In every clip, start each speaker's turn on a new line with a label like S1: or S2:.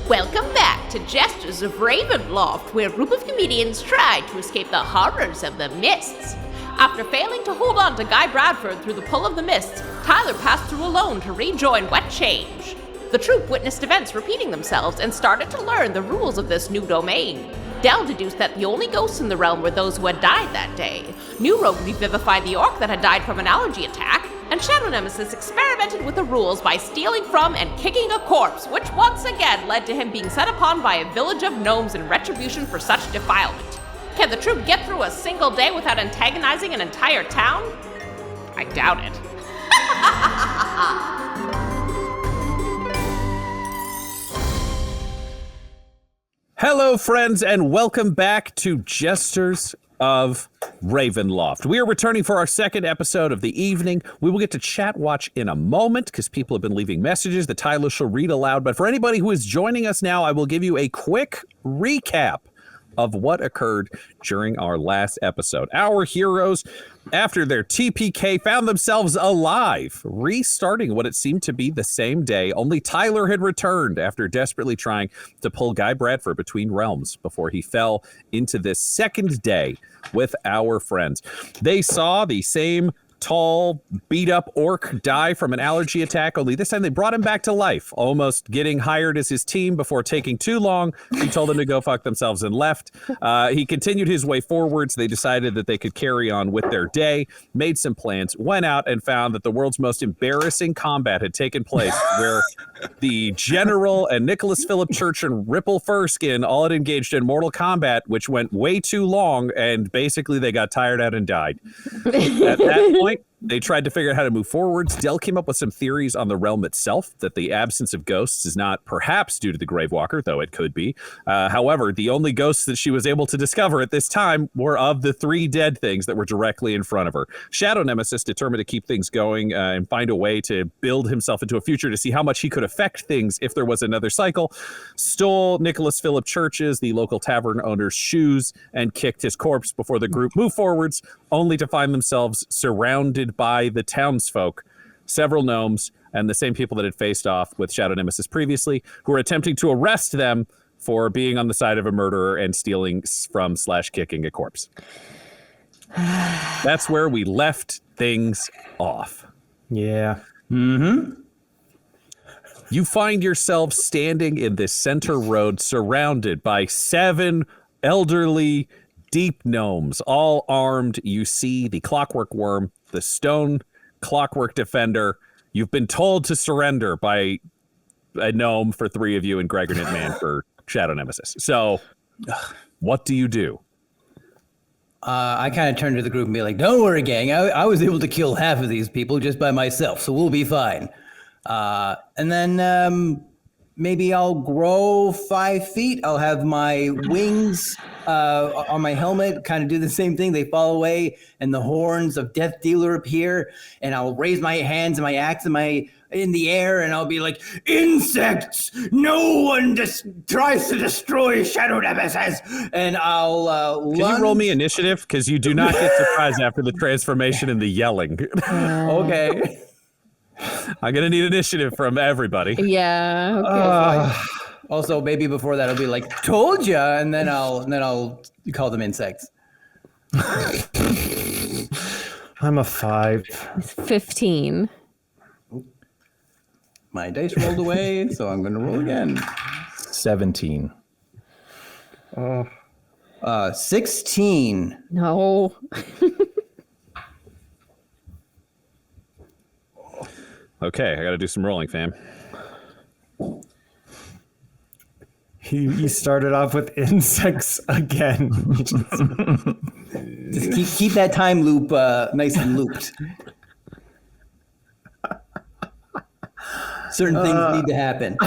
S1: Welcome back to Jesters of Ravenloft, where a group of comedians try to escape the horrors of the mists. After failing to hold on to Guy Bradford through the pull of the mists, Tyler passed through alone to rejoin Wet Change. The troupe witnessed events repeating themselves and started to learn the rules of this new domain. Dell deduced that the only ghosts in the realm were those who had died that day. New Rogue revivified the orc that had died from an allergy attack, and Shadow Nemesis experimented with the rules by stealing from and kicking a corpse, which once again led to him being set upon by a village of gnomes in retribution for such defilement. Can the troupe get through a single day without antagonizing an entire town? I doubt it.
S2: Hello, friends, and welcome back to Jesters of Ravenloft. We are returning for our second episode of the evening. We will get to chat watch in a moment because people have been leaving messages that Tyler shall read aloud. But for anybody who is joining us now, I will give you a quick recap of what occurred during our last episode. Our heroes, after their TPK, found themselves alive, restarting what it seemed to be the same day, only Tyler had returned after desperately trying to pull Guy Bradford between realms before he fell into this second day with our friends. They saw the same tall, beat-up orc die from an allergy attack, only this time they brought him back to life, almost getting hired as his team before taking too long. He told them to go fuck themselves and left. He continued his way forwards. They decided that they could carry on with their day, made some plans, went out and found that the world's most embarrassing combat had taken place, where the General and Nicholas Philip Church and Ripple Furskin all had engaged in mortal combat, which went way too long, and basically they got tired out and died. At that point, they tried to figure out how to move forwards. Dell came up with some theories on the realm itself, that the absence of ghosts is not perhaps due to the Gravewalker, though it could be. However, the only ghosts that she was able to discover at this time were of the three dead things that were directly in front of her. Shadow Nemesis, determined to keep things going and find a way to build himself into a future to see how much he could affect things if there was another cycle, stole Nicholas Philip Church's, the local tavern owner's, shoes and kicked his corpse before the group moved forwards, only to find themselves surrounded by the townsfolk, several gnomes, and the same people that had faced off with Shadow Nemesis previously, who were attempting to arrest them for being on the side of a murderer and stealing from / kicking a corpse. That's where we left things off.
S3: Yeah.
S2: Mm-hmm. You find yourself standing in this center road surrounded by 7 elderly deep gnomes, all armed. You see the clockwork worm, the stone clockwork defender. You've been told to surrender by a gnome for 3 of you and Gregor Man for Shadow Nemesis. So what do you do?
S4: I kind of turned to the group and be like, don't worry, gang. I was able to kill half of these people just by myself, so we'll be fine. And then maybe I'll grow 5 feet. I'll have my wings on my helmet, kind of do the same thing. They fall away, and the horns of Death Dealer appear, and I'll raise my hands and my axe in the air, and I'll be like, insects! No one tries to destroy Shadow Nemesis! And I'll
S2: Can you roll me initiative? Because you do not get surprised after the transformation and the yelling.
S4: Okay.
S2: I'm going to need initiative from everybody.
S5: Yeah. Okay.
S4: Also, maybe before that, I'll be like, told ya, and then I'll call them insects.
S3: I'm a 5.
S5: It's 15.
S4: My dice rolled away, so I'm going to roll again.
S3: 17.
S4: 16.
S5: No.
S2: Okay, I got to do some rolling, fam.
S3: He started off with insects again.
S4: Just keep that time loop nice and looped. Certain things need to happen.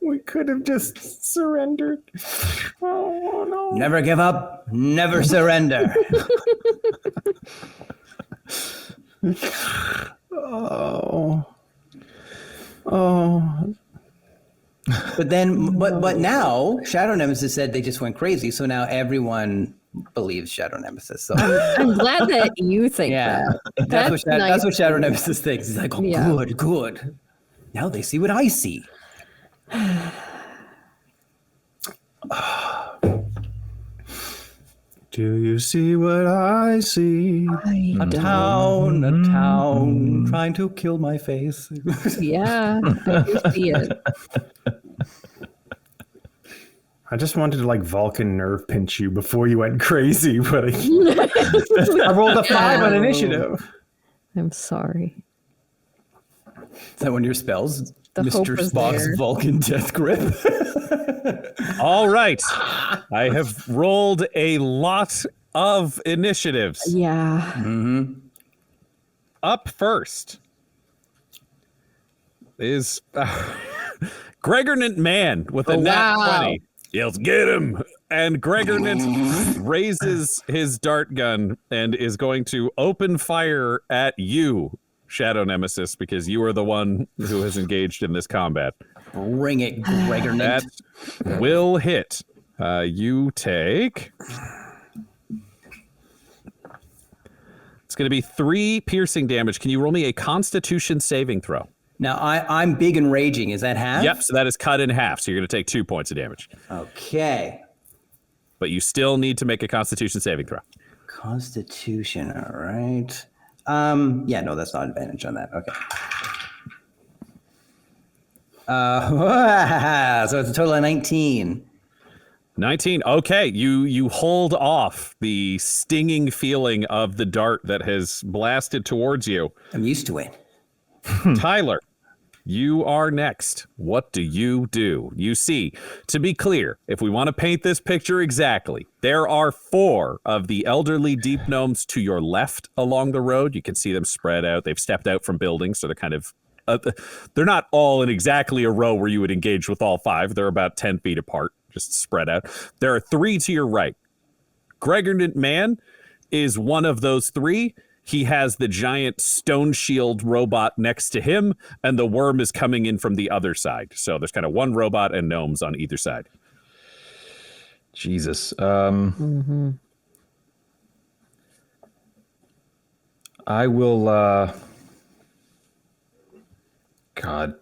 S3: We could have just surrendered. Oh, no.
S4: Never give up, never surrender.
S3: Oh.
S4: But then, but now, Shadow Nemesis said they just went crazy, so now everyone believes Shadow Nemesis. So
S5: I'm glad that you think
S4: yeah,
S5: that.
S4: that's what Shadow Nemesis thinks. He's like, oh, yeah. Good. Now they see what I see.
S3: Do you see what I see?
S4: A town trying to kill my face.
S5: Yeah, I do see it.
S3: I just wanted to like Vulcan nerve pinch you before you went crazy, but I rolled a 5 on initiative.
S5: I'm sorry.
S4: Is that one of your spells?
S5: The hope
S4: Mr.
S5: was
S4: Spock's
S5: there.
S4: Vulcan Death Grip.
S2: All right. I have rolled a lot of initiatives.
S5: Yeah.
S2: Up first is Gregornant Man with a nat
S5: wow.
S2: 20. Yells, get him! And Gregornant raises his dart gun and is going to open fire at you, Shadow Nemesis, because you are the one who has engaged in this combat.
S4: Bring it, Gregor.
S2: That will hit. You take... It's going to be 3 piercing damage. Can you roll me a Constitution saving throw?
S4: Now, I'm big and raging. Is that half?
S2: Yep, so that is cut in half. So you're going to take 2 points of damage.
S4: Okay.
S2: But you still need to make a Constitution saving throw.
S4: Constitution, all right. Yeah, no, that's not advantage on that. Okay. So it's a total of 19.
S2: 19. Okay, you hold off the stinging feeling of the dart that has blasted towards you.
S4: I'm used to it.
S2: Tyler, you are next. What do? You see, to be clear, if we want to paint this picture exactly, there are 4 of the elderly deep gnomes to your left along the road. You can see them spread out. They've stepped out from buildings, so they're kind of they're not all in exactly a row where you would engage with all 5. They're about 10 feet apart, just spread out. There are 3 to your right. Gregornant Man is one of those 3. He has the giant stone shield robot next to him, and the worm is coming in from the other side. So there's kind of 1 robot and gnomes on either side.
S3: Jesus. I will, God,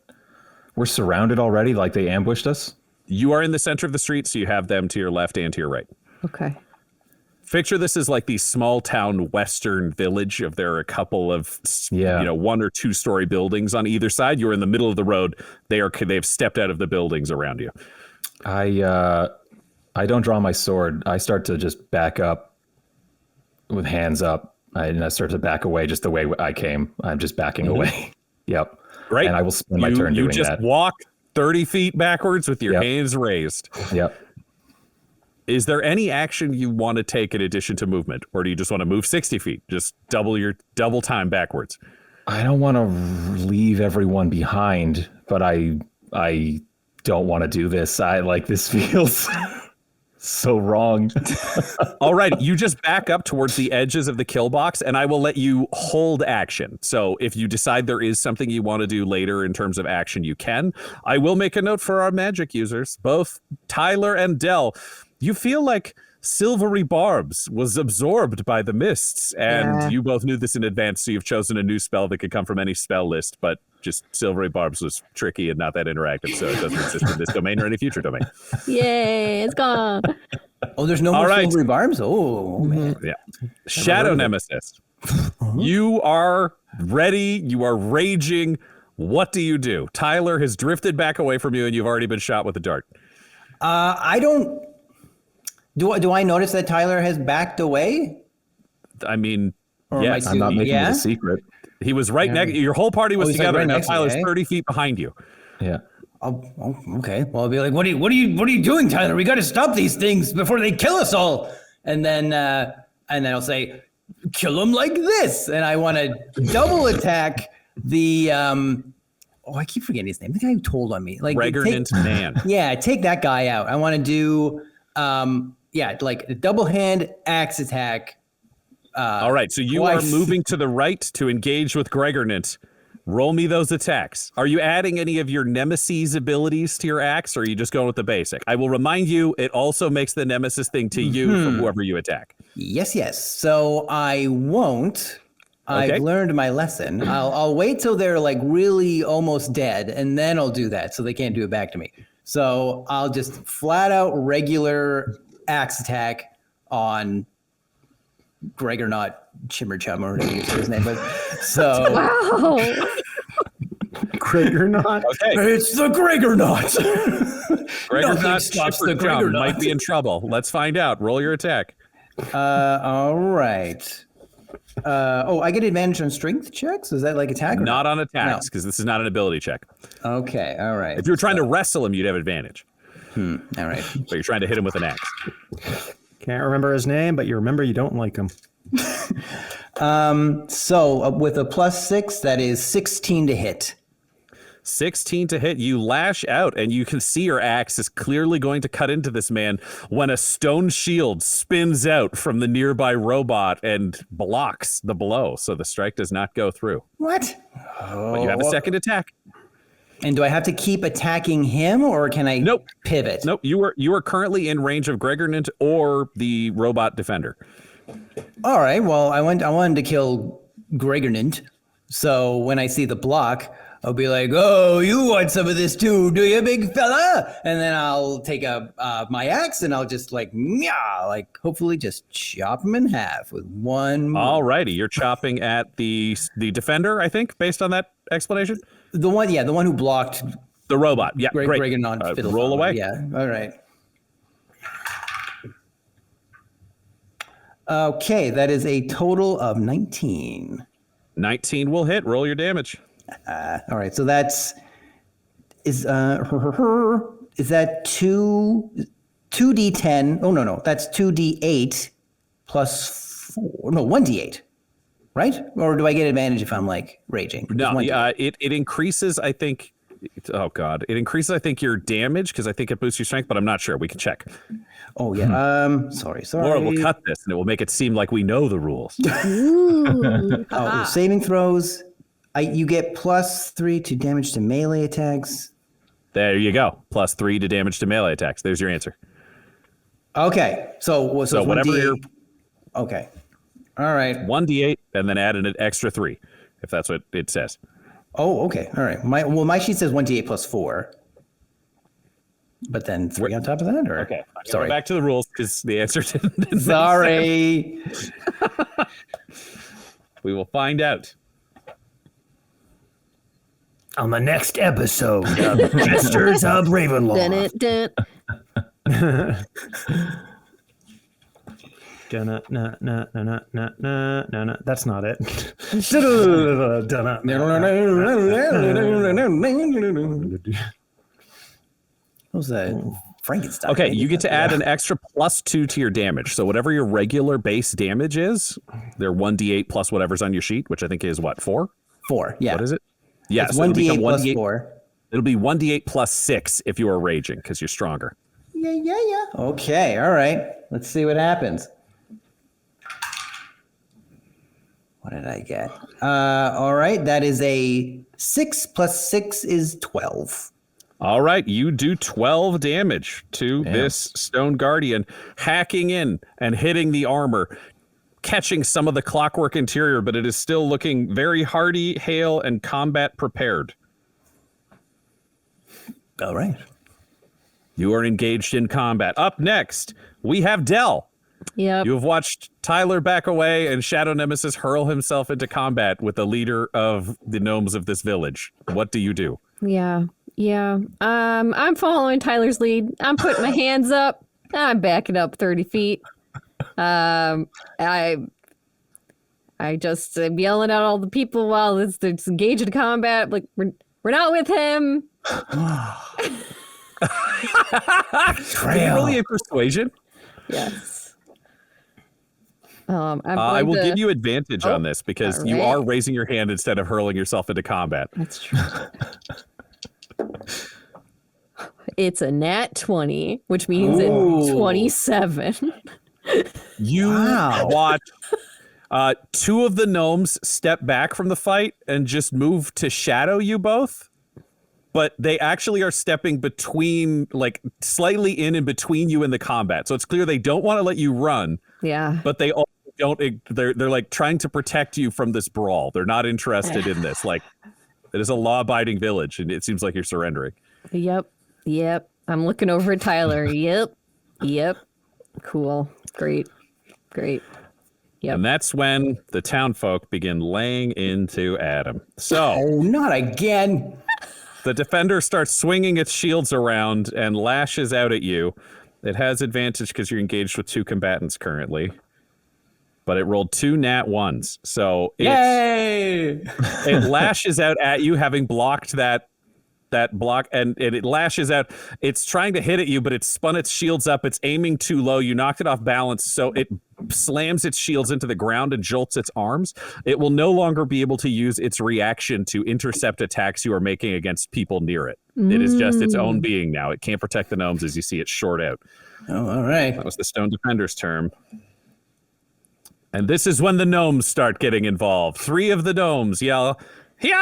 S3: we're surrounded already, like they ambushed us?
S2: You are in the center of the street, so you have them to your left and to your right.
S5: Okay.
S2: Picture this as like the small town western village of there are a couple of 1 or 2 story buildings on either side. You're in the middle of the road. They've stepped out of the buildings around you.
S3: I don't draw my sword. I start to just back up with hands up. And I start to back away just the way I came. I'm just backing away. Yep.
S2: Great.
S3: And I will spend my turn doing that.
S2: You just walk 30 feet backwards with your hands raised.
S3: Yep.
S2: Is there any action you want to take in addition to movement? Or do you just want to move 60 feet? Just double time backwards.
S3: I don't want to leave everyone behind, but I don't want to do this. This feels so wrong.
S2: All right, you just back up towards the edges of the kill box, and I will let you hold action. So if you decide there is something you want to do later in terms of action, you can. I will make a note for our magic users, both Tyler and Dell. You feel like Silvery Barbs was absorbed by the mists, and you both knew this in advance, so you've chosen a new spell that could come from any spell list, but just Silvery Barbs was tricky and not that interactive, so it doesn't exist in this domain or any future domain.
S5: Yay, it's gone.
S4: Oh, there's no more Silvery Barbs? Oh, man.
S2: Yeah. Shadow Nemesis. You are ready. You are raging. What do you do? Tyler has drifted back away from you, and you've already been shot with a dart.
S4: I don't... Do I notice that Tyler has backed away?
S2: I mean,
S3: yes. I'm not making it a secret.
S2: He was right next. Your whole party was together,
S4: right
S2: and now
S4: next to me,
S2: Tyler's 30 feet behind you.
S3: Yeah.
S4: Oh, okay. Well, I'll be like, what are you doing, Tyler? We got to stop these things before they kill us all. And then I'll say, kill them like this. And I want to double attack the I keep forgetting his name. The guy who told on me, like
S2: Gregornant Man.
S4: Yeah, take that guy out. I want to do like a double hand axe attack.
S2: All right, so you are moving to the right to engage with Gregornant. Roll me those attacks. Are you adding any of your Nemesis abilities to your axe, or are you just going with the basic? I will remind you, it also makes the Nemesis thing to you from whoever you attack.
S4: Yes. So I won't.
S2: Okay.
S4: I've learned my lesson. I'll wait till they're like really almost dead, and then I'll do that so they can't do it back to me. So I'll just flat out regular axe attack on Greg or not Chimmerchum or whatever you say his name, but so
S5: Wow.
S3: Gregor not.
S2: Okay.
S4: it's the Greg or not.
S2: Gregor
S4: Nothing
S2: not
S4: stops the
S2: Chipper
S4: Greg or
S2: Chum might
S4: not.
S2: be in trouble. Let's find out. Roll your attack.
S4: All right. I get advantage on strength checks? Is that like attack? Or
S2: Not on attacks, because this is not an ability check.
S4: Okay, all right.
S2: If you were trying to wrestle him, you'd have advantage.
S4: All right.
S2: But you're trying to hit him with an axe.
S6: Can't remember his name, but you remember you don't like him.
S4: So with a +6, that is 16 to hit.
S2: 16 to hit. You lash out, and you can see your axe is clearly going to cut into this man when a stone shield spins out from the nearby robot and blocks the blow, so the strike does not go through.
S4: What?
S2: But you have a second attack.
S4: And do I have to keep attacking him, or can I
S2: Nope.
S4: pivot?
S2: Nope, you are currently in range of Gregornant or the robot defender.
S4: All right. Well, I wanted to kill Gregornant, so when I see the block, I'll be like, "Oh, you want some of this too, do you, big fella?" And then I'll take my axe and I'll just hopefully just chop him in half with one.
S2: Alrighty, you're chopping at the defender, I think, based on that explanation.
S4: The one who blocked
S2: The robot. Yeah, great.
S4: Gregornant.
S2: Roll away.
S4: Yeah. All right. Okay, that is a total of 19.
S2: 19 will hit. Roll your damage.
S4: All right, so is that 2d10? Oh no, that's 2d8 plus 4. No, 1d8. Right? Or do I get advantage if I'm like raging?
S2: No,
S4: It's 1d8.
S2: it increases, I think. Oh God, it increases, I think, your damage because I think it boosts your strength, but I'm not sure. We can check.
S4: Oh yeah. Sorry.
S2: Laura will cut this, and it will make it seem like we know the rules.
S5: Ooh.
S4: Saving throws. You get +3 to damage to melee attacks.
S2: There you go. +3 to damage to melee attacks. There's your answer.
S4: Okay, so it's
S2: whatever
S4: 1d8.
S2: your
S4: Okay. All right.
S2: 1d8, and then add an extra 3, if that's what it says.
S4: Oh, okay. All right. My sheet says 1d8 plus 4. But then 3 on top of that? Or?
S2: Okay.
S4: Sorry.
S2: Go back to the rules because the answer didn't.
S4: Sorry.
S2: We will find out.
S6: On the next episode of Jesters of Ravenloft.
S5: Dun.
S6: No, that's not it.
S4: What was that? Frankenstein.
S2: Okay, you get to add an extra +2 to your damage. So whatever your regular base damage is, they're 1d8 plus whatever's on your sheet, which I think is what, 4?
S4: 4. Yeah.
S2: What is it? Yeah,
S4: It's
S2: so it'll
S4: 1d8
S2: become
S4: plus
S2: 1d8.
S4: 4.
S2: It'll be 1d8 plus 6 if you are raging because you're stronger.
S4: Yeah. Okay. All right. Let's see what happens. What did I get? All right. That is a 6 plus 6 is 12.
S2: All right, you do 12 damage to this Stone Guardian, hacking in and hitting the armor, catching some of the clockwork interior, but it is still looking very hardy, hale, and combat prepared.
S4: All right.
S2: You are engaged in combat. Up next, we have Dell.
S5: Yep.
S2: You have watched Tyler back away and Shadow Nemesis hurl himself into combat with the leader of the gnomes of this village. What do you do?
S5: Yeah. I'm following Tyler's lead. I'm putting my hands up. I'm backing up 30 feet. I just am yelling at all the people while it's engaged in combat. Like we're not with him.
S2: Really a persuasion?
S5: Yes.
S2: I will give you advantage on this because you
S5: right.
S2: are raising your hand instead of hurling yourself into combat.
S5: That's true. It's a nat 20, which means it's 27.
S2: You watch 2 of the gnomes step back from the fight and just move to shadow you both. But they actually are stepping between, like slightly in and between you and the combat. So it's clear they don't want to let you run,
S5: Yeah.
S2: but they also they're like trying to protect you from this brawl. They're not interested in this. Like, it is a law-abiding village, and it seems like you're surrendering.
S5: Yep. I'm looking over at Tyler. Yep. Cool. Great. Yep.
S2: And that's when the townfolk begin laying into Adam. So,
S4: Oh, not again.
S2: the defender starts swinging its shields around and lashes out at you. It has advantage because you're engaged with 2 combatants currently. But it rolled 2 nat 1s. So it lashes out at you, having blocked that block, and it lashes out. It's trying to hit at you, but it's spun its shields up. It's aiming too low. You knocked it off balance, so it slams its shields into the ground and jolts its arms. It will no longer be able to use its reaction to intercept attacks you are making against people near it. It is just its own being now. It can't protect the gnomes as you see it short out.
S4: Oh, all right.
S2: That was the stone defender's turn. And this is when the gnomes start getting involved. 3 of the gnomes yell, "Hiya!"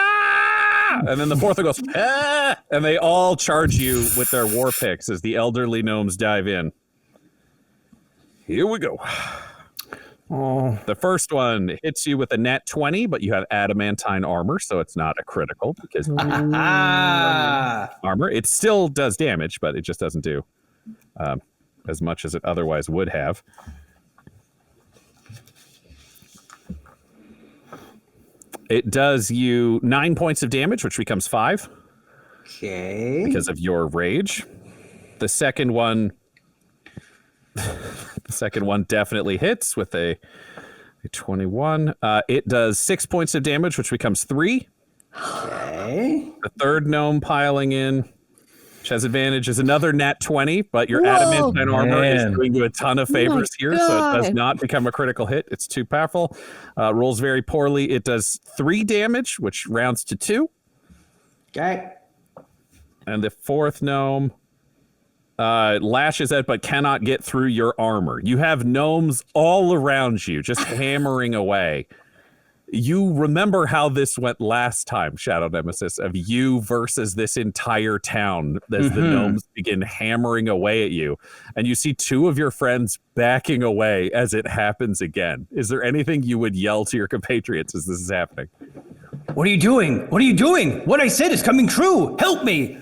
S2: And then the 4th one goes, "Ah!" And they all charge you with their war picks as the elderly gnomes dive in. Here we go.
S3: Oh,
S2: The first one hits you with a nat 20, but you have adamantine armor, so it's not a critical because armor. It still does damage, but it just doesn't do as much as it otherwise would have. It does you 9 points of damage, which becomes 5
S4: Okay.
S2: because of your rage. The second one definitely hits with a 21. It does 6 points of damage, which becomes 3.
S4: Okay.
S2: The third gnome piling in, which has advantage, is another nat 20, but your adamantine armor is
S3: man.
S2: doing you a ton of favors here, so it does
S5: God.
S2: not become a critical hit. It's too powerful. Rolls very poorly. It does 3 damage, which rounds to 2.
S4: Okay.
S2: And the fourth gnome lashes out but cannot get through your armor. You have gnomes all around you, just hammering away. You remember how this went last time, Shadow Nemesis, of you versus this entire town as the gnomes begin hammering away at you. And you see 2 of your friends backing away as it happens again. Is there anything you would yell to your compatriots as this is happening?
S4: What are you doing? What are you doing? What I said is coming true. Help me.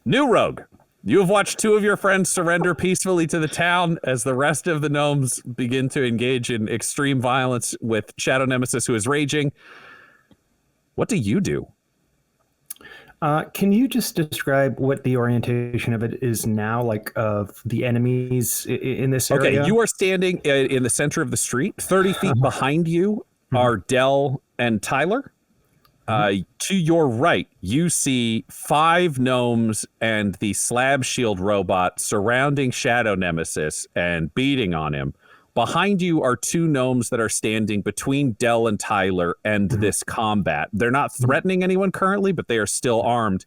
S2: New Rogue, you have watched 2 of your friends surrender peacefully to the town as the rest of the gnomes begin to engage in extreme violence with Shadow Nemesis, who is raging. What do you do?
S3: can you just describe what the orientation of it is now, like of the enemies in this area?
S2: Okay, you are standing in the center of the street. 30 feet behind you are Dell and Tyler. To your right, you see 5 gnomes and the slab shield robot surrounding Shadow Nemesis and beating on him. Behind you are 2 gnomes that are standing between Dell and Tyler and this combat. They're not threatening anyone currently, but they are still armed.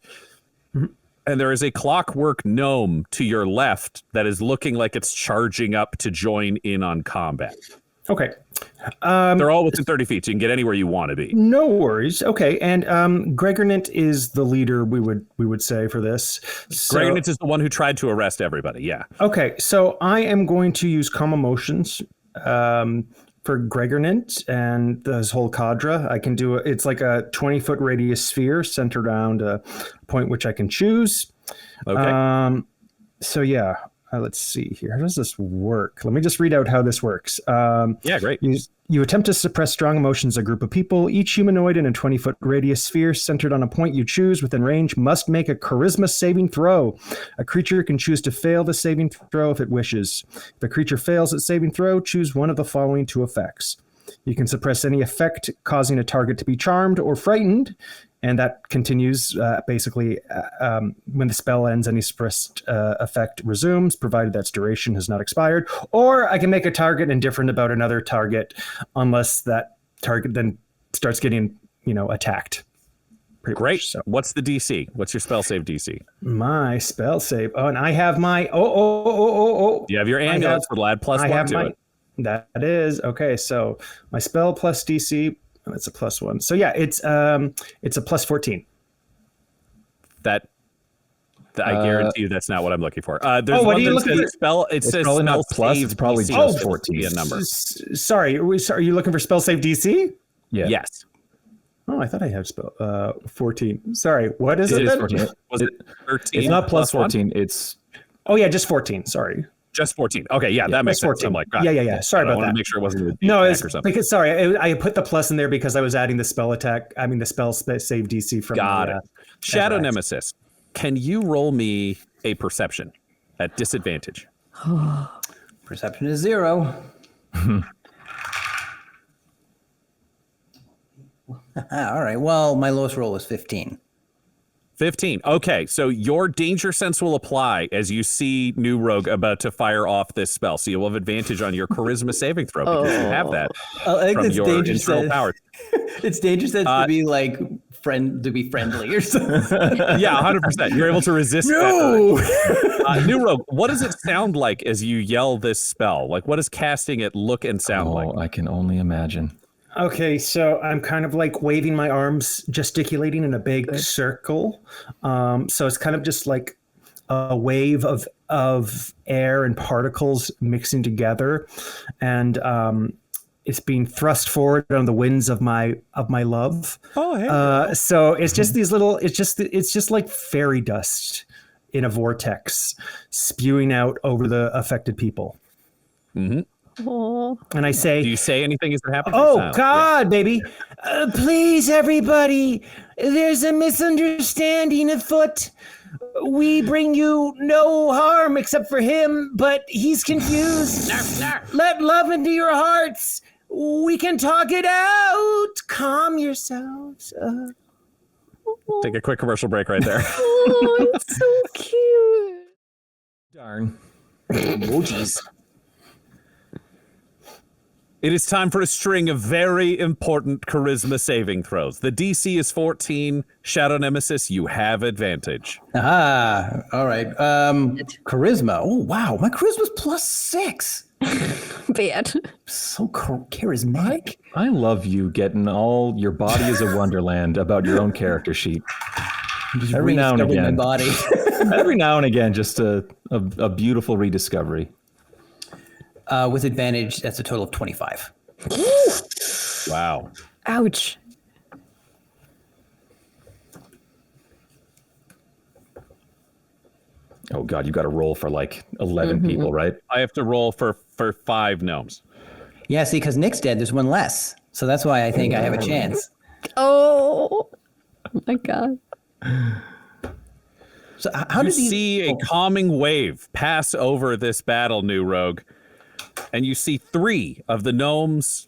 S2: And there is a clockwork gnome to your left that is looking like it's charging up to join in on combat.
S3: Okay.
S2: They're all within 30 feet. So you can get anywhere you want to be.
S3: No worries. Okay, and Gregornit is the leader. We would say for this. So,
S2: Gregornit is the one who tried to arrest everybody. Yeah.
S3: Okay, so I am going to use calm emotions for Gregornit and his whole cadre. I can do it's like a 20-foot radius sphere centered around a point which I can choose.
S2: Okay.
S3: So yeah. Let's see here. How does this work? Let me just read out how this works.
S2: Yeah, great.
S3: You attempt to suppress strong emotions of a group of people. Each humanoid in a 20-foot radius sphere centered on a point you choose within range must make a charisma saving throw. A creature can choose to fail the saving throw if it wishes. If a creature fails its saving throw, choose one of the following 2 effects. You can suppress any effect causing a target to be charmed or frightened, and that continues basically when the spell ends, any suppressed effect resumes, provided that its duration has not expired. Or I can make a target indifferent about another target unless that target then starts getting, attacked.
S2: Great.
S3: So
S2: What's the DC? What's your spell save DC?
S3: my spell save. Oh, and I have my oh.
S2: You have your amulets would add plus 1 to it.
S3: That is okay. So my spell plus DC. That's a +1. So yeah, it's a +14.
S2: That I guarantee you that's not what I'm looking for. There's
S7: what
S2: one
S7: are you
S2: that
S7: looking
S2: says
S7: for?
S2: spell. It
S3: It's
S2: says
S3: probably
S2: spell
S3: not plus,
S2: save
S3: it's probably
S2: DC.
S3: just
S2: It
S3: 14.
S2: be a number.
S7: Sorry, are you looking for spell save DC?
S3: Yeah.
S2: Yes.
S7: Oh, I thought I had spell 14. Sorry, what is
S2: It
S7: it
S2: is
S7: then?
S3: 14.
S2: Was it 13?
S3: It's not plus
S2: one?
S3: 14. It's
S7: Oh yeah, just 14. Sorry.
S2: Just 14. Okay, yeah, that makes
S7: Just
S2: sense.
S7: 14.
S2: I'm like, God,
S7: Yeah. Sorry
S2: I
S7: about
S2: want
S7: that.
S2: to make sure it wasn't a
S7: No,
S2: attack
S7: it's
S2: or something.
S7: because sorry, I put the plus in there because I was adding the spell attack. I mean the spell save DC from
S2: Got
S7: the,
S2: it. Shadow
S7: FRX.
S2: Nemesis, can you roll me a perception at disadvantage?
S4: Perception is 0. All right. Well, my lowest roll was 15.
S2: 15. Okay, so your danger sense will apply as you see New Rogue about to fire off this spell. So you'll have advantage on your charisma saving throw because you have that
S4: I think
S2: from
S4: it's
S2: your
S4: dangerous.
S2: internal powers.
S4: It's dangerous to be like to be friendly or something.
S2: Yeah, 100%. You're able to resist that. New Rogue, what does it sound like as you yell this spell? Like, what does casting it look and sound like?
S3: I can only imagine.
S7: Okay, so I'm kind of like waving my arms, gesticulating in a big circle. So it's kind of just like a wave of air and particles mixing together, and it's being thrust forward on the winds of my love.
S2: Oh, hey.
S7: So it's just these little. It's just like fairy dust in a vortex, spewing out over the affected people.
S2: Mm-hmm.
S5: Oh,
S7: And I say,
S2: Do you say anything as it happens?
S7: "Oh
S2: No.
S7: God, baby! Please, everybody! There's a misunderstanding afoot. We bring you no harm except for him, but he's confused. Let love into your hearts. We can talk it out. Calm yourselves.
S2: Take a quick commercial break right there.
S5: oh, it's so cute.
S3: Darn.
S7: Emojis.
S2: It is time for a string of very important charisma saving throws. The DC is 14. Shadow Nemesis, you have advantage.
S4: Ah, all right. Charisma. Oh, wow. My charisma's +6.
S5: Bad.
S4: So charismatic.
S3: I love you getting all your body is a wonderland about your own character sheet.
S4: Just
S3: Every now and
S4: rediscovering my
S3: again.
S4: body.
S3: Every now and again, just a beautiful rediscovery.
S4: With advantage, that's a total of 25.
S2: Wow.
S5: Ouch.
S3: Oh God, you got to roll for like 11 people, right?
S2: I have to roll for 5 gnomes.
S4: Yeah, see, because Nick's dead, there's one less. So that's why I think I have a chance.
S5: Oh my God.
S4: So how
S2: You
S4: did he
S2: see a calming wave pass over this battle, New Rogue, and you see 3 of the gnomes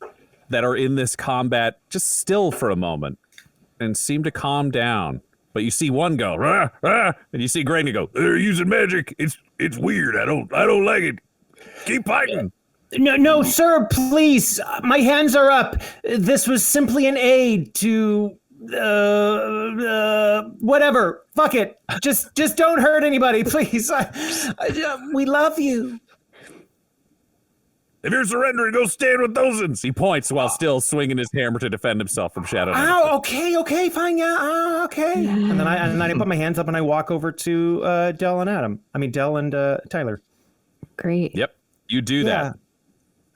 S2: that are in this combat just still for a moment and seem to calm down. But you see one go, rah, rah, and you see Granny go, they're using magic. It's weird. I don't like it. Keep fighting.
S7: No, sir, please. My hands are up. This was simply an aid to whatever. Fuck it. Just don't hurt anybody, please. We love you.
S2: If you're surrendering, go stand with those. He points while still swinging his hammer to defend himself from Shadow Nemesis.
S7: Oh, okay, fine, yeah, okay. And then I put my hands up and I walk over to Del and Tyler.
S5: Great.
S2: Yep, you do
S7: Yeah.
S2: that.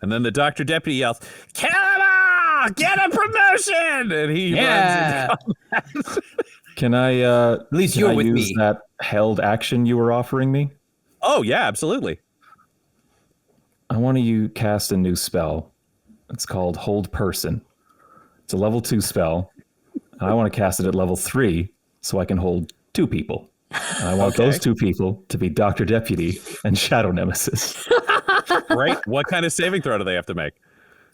S2: And then the Dr. Deputy yells, kill him all! Get a promotion! And he runs into
S3: Can I, at
S4: least you're with
S3: use
S4: me.
S3: that held action you were offering me?
S2: Oh, yeah, absolutely.
S3: I want to cast a new spell. It's called Hold Person. It's a level 2 spell. And I want to cast it at level 3 so I can hold 2 people. And I want those 2 people to be Dr. Deputy and Shadow Nemesis.
S2: Right? What kind of saving throw do they have to make?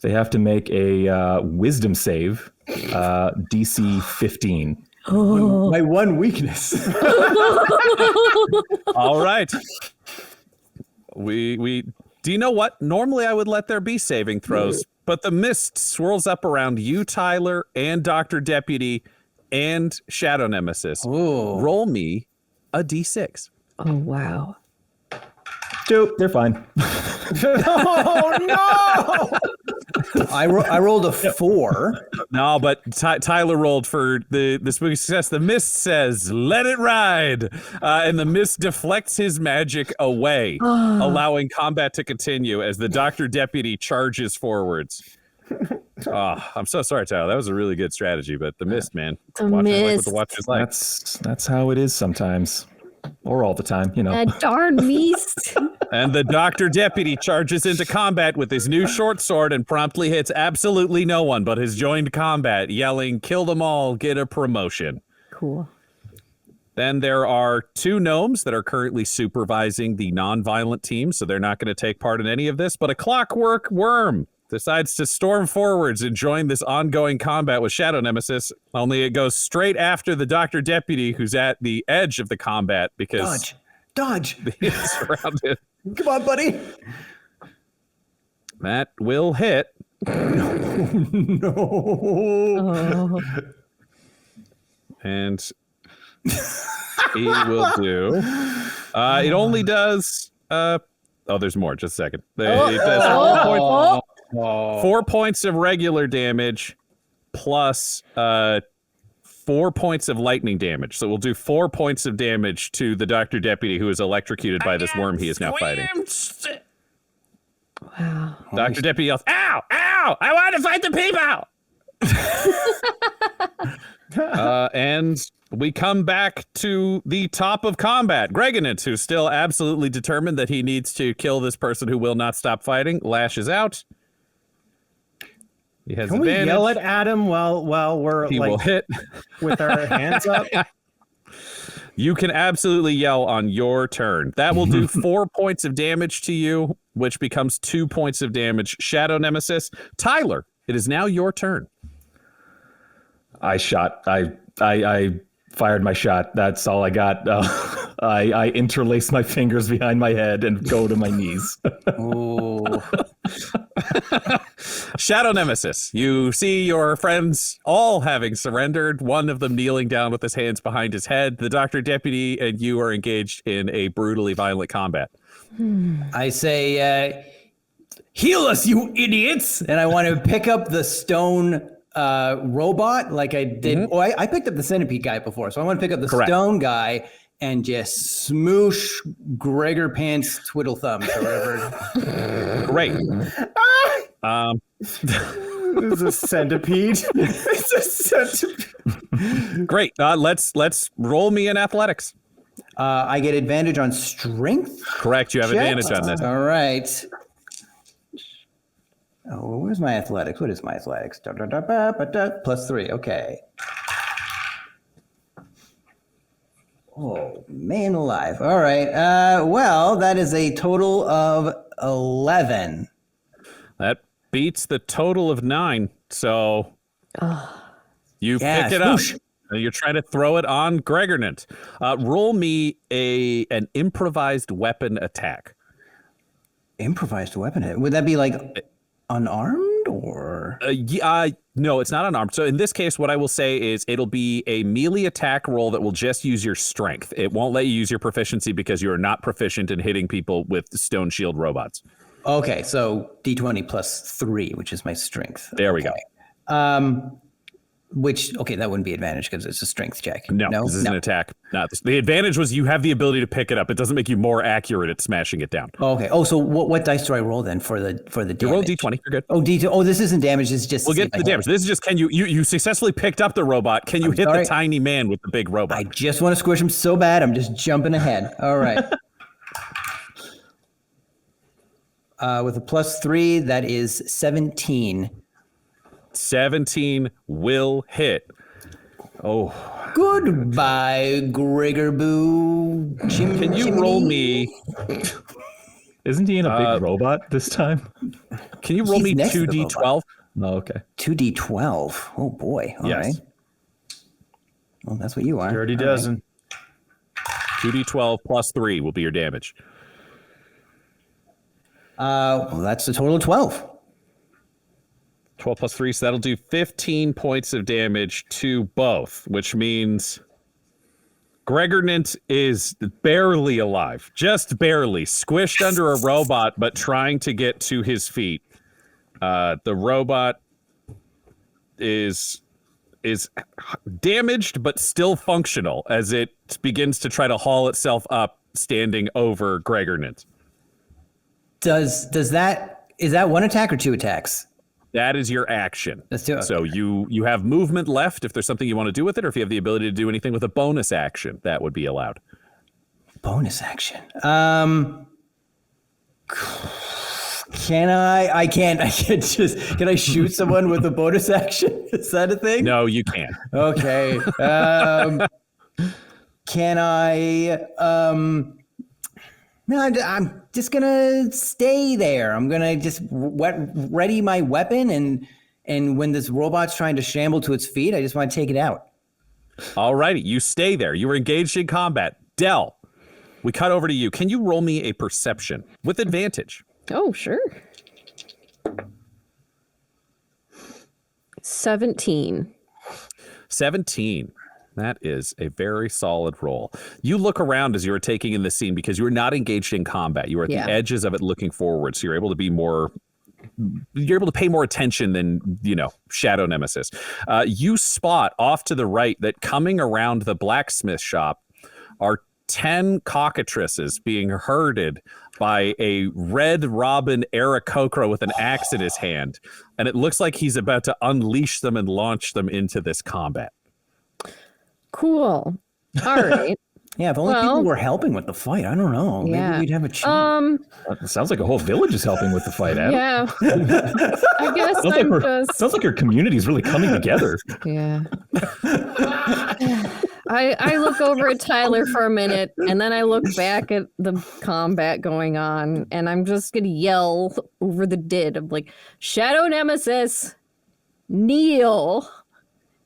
S3: They have to make a wisdom save, DC 15.
S4: My one weakness.
S2: All right. We do you know what? Normally I would let there be saving throws, but the mist swirls up around you, Tyler, and Dr. Deputy, and Shadow Nemesis.
S4: Ooh.
S2: Roll me a d6.
S5: Oh wow.
S3: 2, they're fine.
S7: Oh no!
S4: I rolled a 4.
S2: No, but Tyler rolled for the spooky success. The mist says, "Let it ride," and the mist deflects his magic away, allowing combat to continue as the Doctor Deputy charges forwards. I'm so sorry, Tyler. That was a really good strategy, but the mist, man. Watch what the watch is like.
S3: That's how it is sometimes, or all the time, you know.
S5: That darn beast.
S2: And the Doctor Deputy charges into combat with his new short sword and promptly hits absolutely no one but has joined combat, yelling, "Kill them all, get a promotion."
S5: Cool.
S2: Then there are 2 gnomes that are currently supervising the non-violent team, so they're not going to take part in any of this, but a clockwork worm decides to storm forwards and join this ongoing combat with Shadow Nemesis, only it goes straight after the Doctor Deputy, who's at the edge of the combat because
S4: Dodge.
S2: he's surrounded.
S4: Come on, buddy.
S2: That will hit.
S4: No.
S5: Oh.
S2: And he will do. It only does. There's more. Just a second. It does 4 points of regular damage plus 4 points of lightning damage. So we'll do 4 points of damage to the Doctor Deputy who is electrocuted by this worm he is now fighting.
S5: Wow.
S2: Doctor Deputy yells, "Ow! Ow! I want to fight the people!" And we come back to the top of combat. Gregonant, who's still absolutely determined that he needs to kill this person who will not stop fighting, lashes out. He has
S7: Can we
S2: advantage.
S7: yell at Adam while we're
S2: He will hit.
S7: with our hands up?
S2: You can absolutely yell on your turn. That will do 4 points of damage to you, which becomes 2 points of damage. Shadow Nemesis. Tyler, it is now your turn.
S3: I fired my shot. That's all I got. I interlace my fingers behind my head and go to my knees.
S4: Oh.
S2: Shadow Nemesis, you see your friends all having surrendered, one of them kneeling down with his hands behind his head. The Doctor Deputy and you are engaged in a brutally violent combat.
S4: I say, heal us, you idiots! And I want to pick up the stone robot like I did.
S2: Mm-hmm.
S4: Oh, I picked up the centipede guy before, so I want to pick up the
S2: Correct.
S4: stone guy and just smoosh Gregor Pants Twiddle Thumbs or whatever.
S2: Great.
S7: It's a centipede. It's a centipede.
S2: Great. Let's roll me in athletics.
S4: I get advantage on strength.
S2: Correct. You have
S4: Check.
S2: advantage on this.
S4: All right. Oh, where's my athletics? What is my athletics? +3. Okay. Oh, man alive. All right. Well, that is a total of 11.
S2: That beats the total of 9. So you pick it up.
S4: Whoosh.
S2: You're trying to throw it on Gregornant. Roll me an improvised weapon attack.
S4: Improvised weapon hit. Would that be like unarmed or?
S2: No, it's not unarmed. So in this case, what I will say is it'll be a melee attack roll that will just use your strength. It won't let you use your proficiency because you are not proficient in hitting people with stone shield robots.
S4: Okay, so D20 +3, which is my strength.
S2: There we go.
S4: That wouldn't be advantage because it's a strength check.
S2: No, this is an attack. The advantage was you have the ability to pick it up. It doesn't make you more accurate at smashing it down.
S4: Okay. Oh, so what dice do I roll then for the damage?
S2: You roll D20. You're good.
S4: Oh, D2. Oh, this isn't damage. It's just.
S2: We'll get to the damage. This is just, can you successfully picked up the robot. Can you hit
S4: sorry.
S2: the tiny man with the big robot?
S4: I just want to squish him so bad. I'm just jumping ahead. All right. With a +3, that is 17.
S2: 17 will hit. Oh.
S4: Goodbye, Gregor Boo.
S2: Can you roll me?
S3: Isn't he in a big robot this time?
S2: Can you roll
S4: He's
S2: me
S4: next to the
S2: 2d12?
S3: Oh, okay.
S4: 2d12. Oh boy. All right. Well, that's what you are.
S7: Dirty
S4: All
S7: dozen.
S2: 2d12 +3 will be your damage.
S4: Well, that's a total of 12.
S2: 12 +3, so that'll do 15 points of damage to both, which means Gregornant is barely alive, just barely, squished under a robot, but trying to get to his feet. The robot is damaged but still functional as it begins to try to haul itself up, standing over Gregornant.
S4: Is that one attack or two attacks?
S2: That is your action.
S4: Let's do it.
S2: So you have movement left if there's something you want to do with it, or if you have the ability to do anything with a bonus action, that would be allowed.
S4: Bonus action. Can I can't just, can I shoot someone with a bonus action? Is that a thing?
S2: No, you can't.
S4: Okay. Can I, no, I'm just gonna stay there. I'm gonna just ready my weapon, and when this robot's trying to shamble to its feet, I just want to take it out.
S2: All righty, you stay there. You were engaged in combat. Del, we cut over to you. Can you roll me a perception with advantage?
S5: Oh, sure. 17.
S2: 17. That is a very solid roll. You look around as you are taking in the scene because you are not engaged in combat. You are at the edges of it looking forward, so you're able to be more... You're able to pay more attention than, Shadow Nemesis. You spot off to the right that coming around the blacksmith shop are 10 cockatrices being herded by a red robin Aarakocra with an axe in his hand. And it looks like he's about to unleash them and launch them into this combat.
S5: Cool. All right.
S4: Yeah, if only people were helping with the fight. I don't know. Maybe we'd have a chance.
S3: It sounds like a whole village is helping with the fight, Adam.
S5: Yeah. I guess
S3: Sounds like your community is really coming together.
S5: Yeah. I look over at Tyler for a minute, and then I look back at the combat going on, and I'm just going to yell over the din of like, Shadow Nemesis, kneel.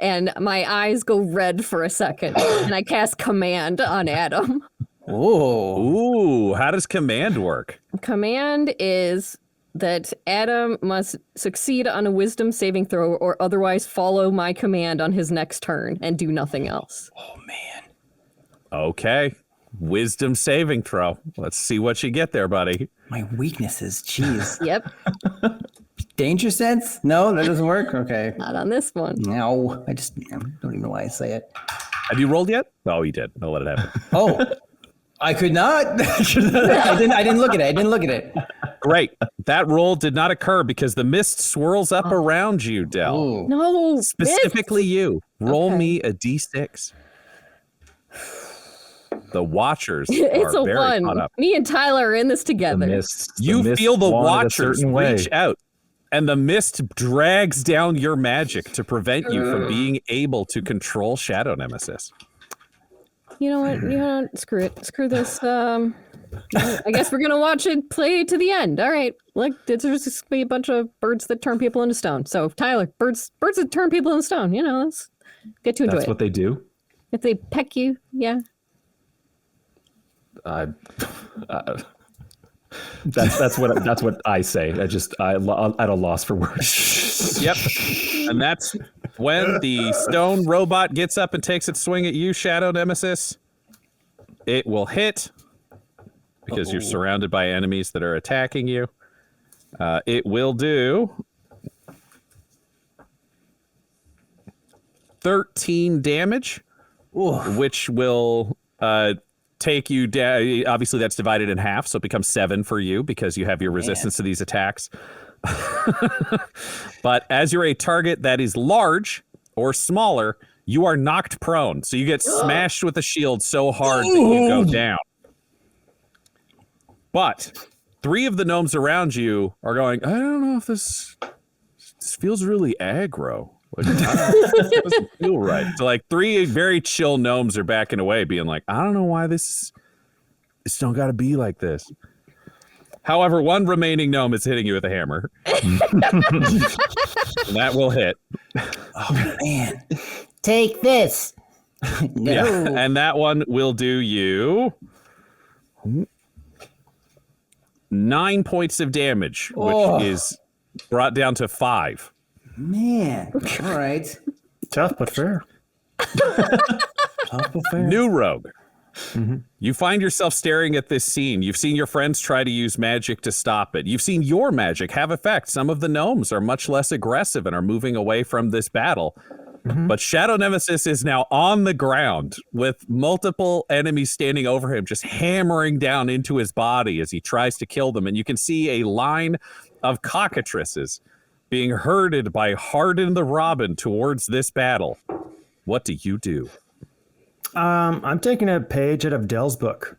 S5: And my eyes go red for a second, and I cast command on Adam.
S2: Ooh, how does command work?
S5: Command is that Adam must succeed on a wisdom saving throw or otherwise follow my command on his next turn and do nothing else.
S4: Oh, man.
S2: Okay. Wisdom saving throw. Let's see what you get there, buddy.
S4: My weaknesses, jeez.
S5: Yep.
S4: Danger sense? No, that doesn't work? Okay.
S5: Not on this one.
S4: No, I don't even know why I say it.
S2: Have you rolled yet? Oh, you did. I'll let it happen.
S4: Oh, I could not. I didn't look at it.
S2: Great. That roll did not occur because the mist swirls up around you, Del.
S4: Ooh.
S5: No.
S2: Specifically you. Roll
S5: Okay.
S2: me a d6. The Watchers
S5: It's
S2: are
S5: a
S2: very
S5: one.
S2: caught up.
S5: Me and Tyler are in this together.
S2: You feel the Watchers
S3: way.
S2: reach out, and the mist drags down your magic to prevent you from being able to control Shadow Nemesis.
S5: You know what? Screw it. Screw this. I guess we're gonna watch it play to the end. All right. Look, there's just be a bunch of birds that turn people into stone. So Tyler, birds that turn people into stone. Let's get to enjoy
S3: That's
S5: it.
S3: what they do.
S5: If they peck you, yeah.
S3: That's what I say. I'm at a loss for words.
S2: Yep. And that's when the stone robot gets up and takes its swing at you, Shadow Nemesis. It will hit because you're surrounded by enemies that are attacking you. It will do 13 damage, which will take you down. Obviously, that's divided in half, so it becomes 7 for you because you have your resistance to these attacks. But as you're a target that is large or smaller, you are knocked prone. So you get smashed with the shield so hard that you go down. But 3 of the gnomes around you are going, I don't know if this feels really aggro. Like, it doesn't feel right. So like 3 very chill gnomes are backing away, being like, I don't know why this don't got to be like this. However, 1 remaining gnome is hitting you with a hammer. And that will hit.
S4: Oh, man. Take this. No.
S2: Yeah, and that one will do you 9 points of damage, which is brought down to 5.
S4: Man. All right.
S3: Tough but fair.
S4: Tough but fair.
S2: New rogue. You find yourself staring at this scene. You've seen your friends try to use magic to stop it. You've seen your magic have effect. Some of the gnomes are much less aggressive and are moving away from this battle. But Shadow Nemesis is now on the ground with multiple enemies standing over him, just hammering down into his body as he tries to kill them. And you can see a line of cockatrices being herded by Hardin the Robin towards this battle. What do you do?
S7: I'm taking a page out of Dell's book,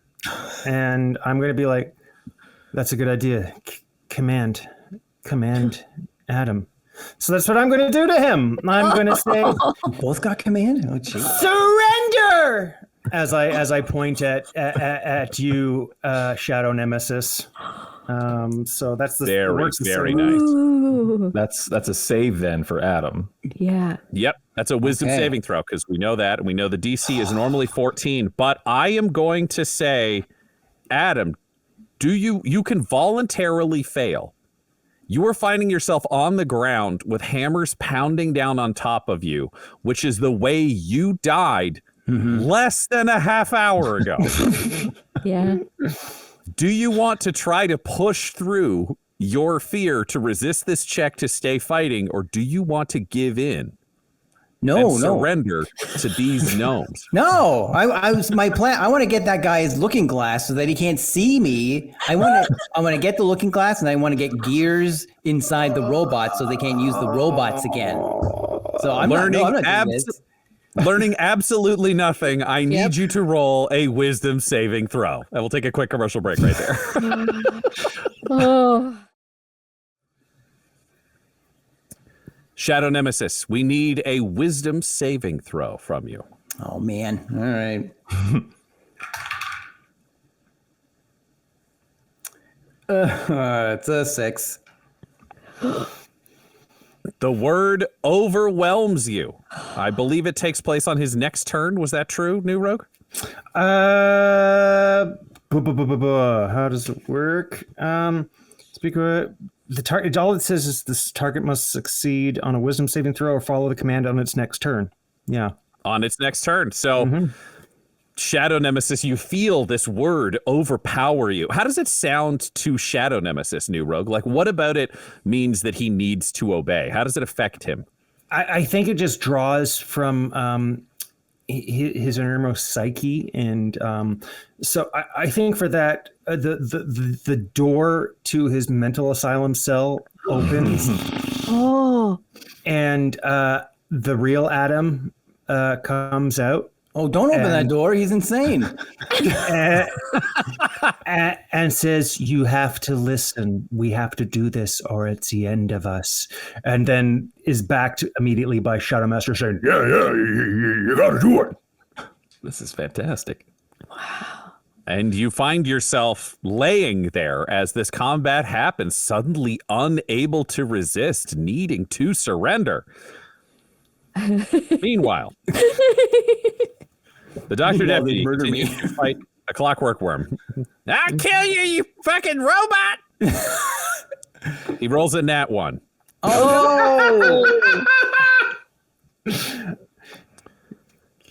S7: and I'm going to be like, that's a good idea. Command Adam. So that's what I'm going to do to him. I'm going to say,
S4: Both got command? Oh, geez.
S7: surrender! As I point at you, Shadow Nemesis. So that's the
S2: Very nice.
S5: Ooh,
S3: That's a save then for Adam.
S5: yeah.
S2: Yep, that's a wisdom
S4: Okay.
S2: saving throw because we know that, and we know the DC is normally 14. But I am going to say, Adam, you can voluntarily fail. You are finding yourself on the ground with hammers pounding down on top of you, which is the way you died less than a half hour ago.
S5: Yeah.
S2: Do you want to try to push through your fear to resist this check to stay fighting, or do you want to give in and surrender to these gnomes?
S4: No, I was my plan. I want to get that guy's looking glass so that he can't see me. I want to get the looking glass, and I want to get gears inside the robots so they can't use the robots again. So I'm not doing this.
S2: Learning absolutely nothing. I need you to roll a wisdom saving throw. I will take a quick commercial break right there.
S5: Oh.
S2: Shadow Nemesis, we need a wisdom saving throw from you.
S4: Oh man! All right. It's a 6.
S2: The word overwhelms you. I believe it takes place on his next turn. Was that true, New Rogue?
S7: How does it work? Speak of the target. All it says is this target must succeed on a wisdom saving throw or follow the command on its next turn. Yeah.
S2: On its next turn. So, Shadow Nemesis, you feel this word overpower you. How does it sound to Shadow Nemesis, New Rogue? Like, what about it means that he needs to obey? How does it affect him?
S7: I think it just draws from his innermost psyche, and so I think for that the door to his mental asylum cell opens, and the real Adam comes out.
S4: Oh, don't open that door. He's insane.
S7: And says, you have to listen. We have to do this or it's the end of us. And then is backed immediately by Shadow Master saying, yeah, you got to do it.
S3: This is fantastic.
S2: And you find yourself laying there as this combat happens, suddenly unable to resist, needing to surrender. Meanwhile, the Dr. Deputy continues to fight a clockwork worm. I'll kill you, you fucking robot! He rolls a nat 1.
S4: Oh!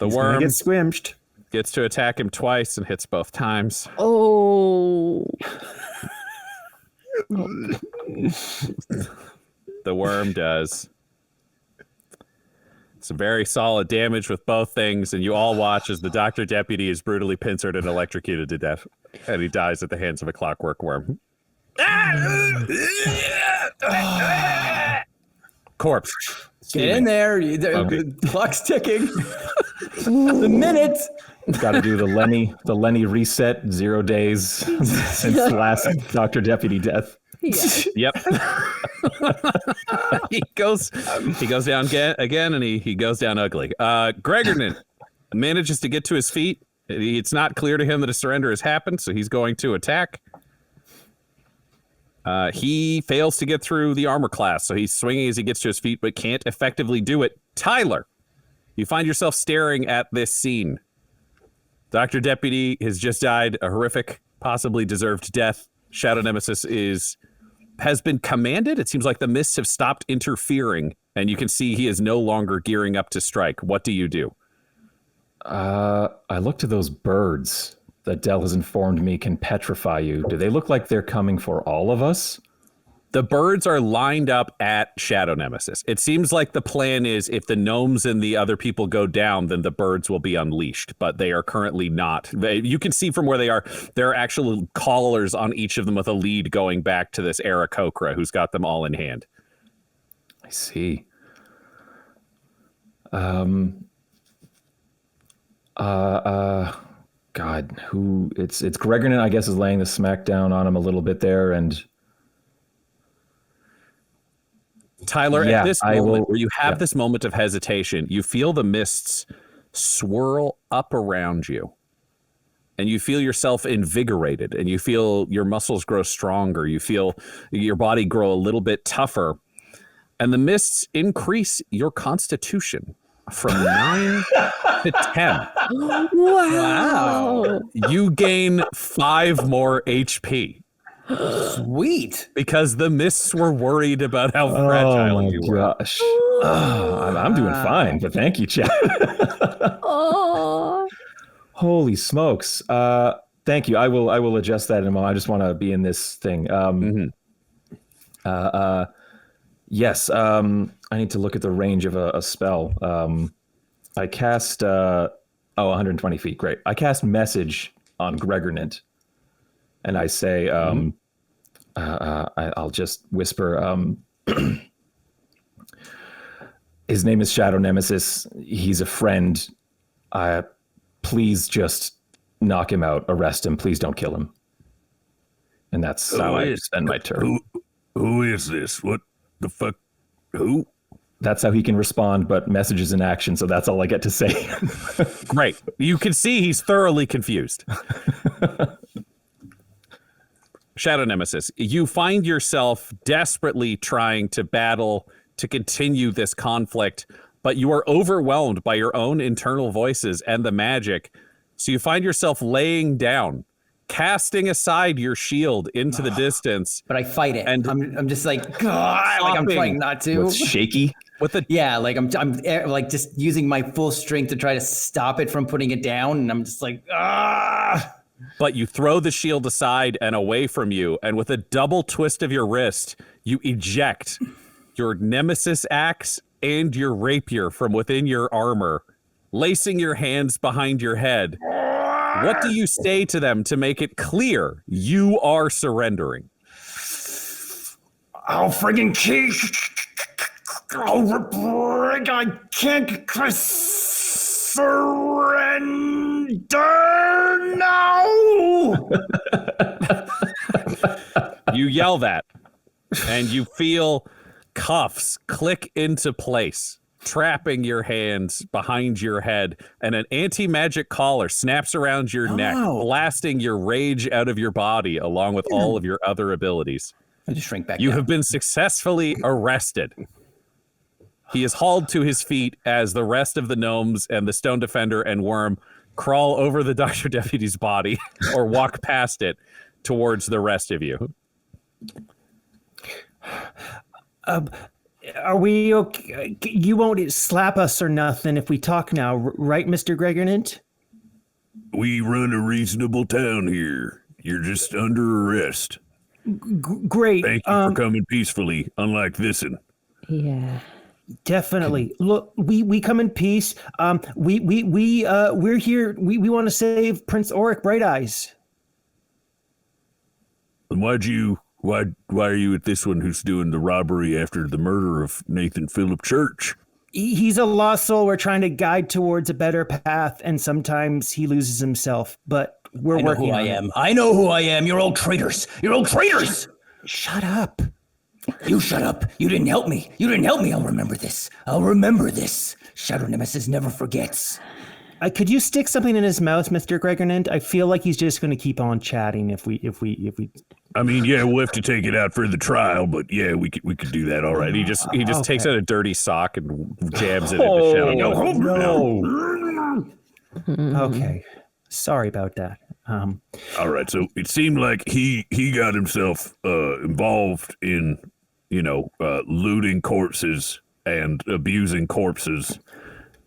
S2: The worm
S7: Get squished.
S2: gets to attack him twice and hits both times.
S5: Oh.
S2: The worm does some very solid damage with both things, and you all watch as the Dr. Deputy is brutally pincered and electrocuted to death, and he dies at the hands of a clockwork worm. Corpse.
S4: Get in there. The clock's ticking. The minutes.
S3: Got to do the Lenny reset. 0 days since the last Dr. Deputy death.
S5: Yeah.
S2: Yep. he goes down again, and he goes down ugly. Gregornan manages to get to his feet. It's not clear to him that a surrender has happened, so he's going to attack. He fails to get through the armor class, so he's swinging as he gets to his feet, but can't effectively do it. Tyler, you find yourself staring at this scene. Dr. Deputy has just died a horrific, possibly deserved death. Shadow Nemesis has been commanded. It seems like the mists have stopped interfering, and you can see he is no longer gearing up to strike. What do you do?
S3: I look to those birds that Dell has informed me can petrify you. Do they look like they're coming for all of us?
S2: The birds are lined up at Shadow Nemesis. It seems like the plan is if the gnomes and the other people go down, then the birds will be unleashed, but they are currently not. You can see from where they are, there are actual collars on each of them with a lead going back to this Aarakocra who's got them all in hand.
S3: I see. God, who it's Gregornan, I guess, is laying the smack down on him a little bit there, and
S2: Tyler,
S3: Yeah,
S2: at this
S3: I
S2: moment
S3: will-
S2: where you have
S3: yeah.
S2: this moment of hesitation, you feel the mists swirl up around you. And you feel yourself invigorated, and you feel your muscles grow stronger. You feel your body grow a little bit tougher. And the mists increase your constitution from 9 to 10.
S5: Wow.
S2: You gain 5 more HP
S4: Sweet.
S2: because the mists were worried about how fragile you were.
S3: gosh. I'm doing fine, but thank you, Chad.
S5: Oh.
S3: Holy smokes. Thank you. I will adjust that in a moment. I just want to be in this thing. Yes. I need to look at the range of a spell. I cast 120 feet. Great. I cast message on Gregornant, and I say, I'll just whisper, his name is Shadow Nemesis. He's a friend. Please just knock him out, arrest him. Please don't kill him. And that's how I spend my turn.
S6: Who is this? What the fuck? Who?
S3: That's how he can respond, but messages in action, so that's all I get to say.
S2: Great. You can see he's thoroughly confused. Shadow Nemesis, you find yourself desperately trying to battle to continue this conflict, but you are overwhelmed by your own internal voices and the magic. So you find yourself laying down, casting aside your shield into the distance.
S4: But I fight it.
S2: And
S4: I'm just like, God, like I'm
S2: Popping
S4: trying not to.
S3: It's shaky.
S2: with a
S4: Yeah, like I'm like just using my full strength to try to stop it from putting it down, and I'm just like, ah.
S2: but you throw the shield aside and away from you, and with a double twist of your wrist, you eject your nemesis axe and your rapier from within your armor, lacing your hands behind your head. What do you say to them to make it clear you are surrendering?
S6: I'll friggin' kick. I can't surrender now.
S2: You yell that, and you feel cuffs click into place, trapping your hands behind your head, and an anti-magic collar snaps around your neck, blasting your rage out of your body along with all of your other abilities.
S4: I just shrink back.
S2: You
S4: down.
S2: have been successfully arrested. He is hauled to his feet as the rest of the gnomes and the stone defender and worm crawl over the Dr. Deputy's body or walk past it towards the rest of you.
S7: Are we okay? You won't slap us or nothing if we talk now, right, Mr. Gregornant?
S6: We run a reasonable town here. You're just under arrest.
S7: Great.
S6: Thank you for coming peacefully, unlike this'n.
S5: Yeah.
S7: Definitely. Look, we come in peace. We're here. We want to save Prince Auric Bright Eyes.
S6: And why are you at this one who's doing the robbery after the murder of Nathan Phillip Church?
S7: He's a lost soul we're trying to guide towards a better path, and sometimes he loses himself. But we're
S4: I know
S7: working
S4: who
S7: on
S4: I
S7: it.
S4: am. I know who I am. You're all traitors. You're all traitors.
S7: Shut up.
S4: You shut up. You didn't help me. You didn't help me. I'll remember this. I'll remember this. Shadow Nemesis never forgets.
S7: Could you stick something in his mouth, Mr. Gregornant? I feel like he's just going to keep on chatting if we.
S6: I mean, yeah, we'll have to take it out for the trial, but yeah, we could do that. All right.
S2: He just takes out a dirty sock and jams it
S3: Oh,
S2: into Shadow.
S3: no.
S7: Okay. Sorry about that.
S6: All right. So it seemed like he got himself involved in, looting corpses and abusing corpses.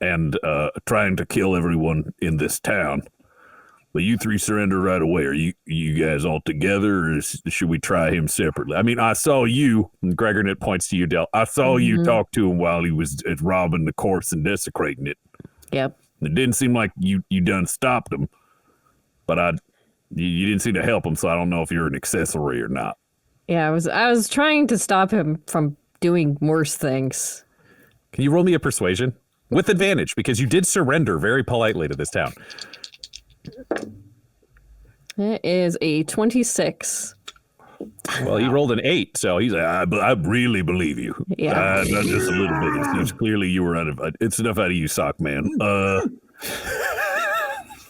S6: and trying to kill everyone in this town. But you three surrender right away. Are you guys all together, or should we try him separately? I mean, I saw you, and Gregornet points to you, Del. I saw you talk to him while he was robbing the corpse and desecrating it.
S5: Yep.
S6: It didn't seem like you done stopped him, but you didn't seem to help him, so I don't know if you're an accessory or not.
S5: Yeah, I was trying to stop him from doing worse things.
S2: Can you roll me a persuasion? With advantage, because you did surrender very politely to this town.
S5: It is a 26.
S2: Well, he rolled an 8, so he's
S6: I really believe you.
S5: Yeah.
S6: Not just a little bit. It seems clearly you were it's enough out of you, sock man.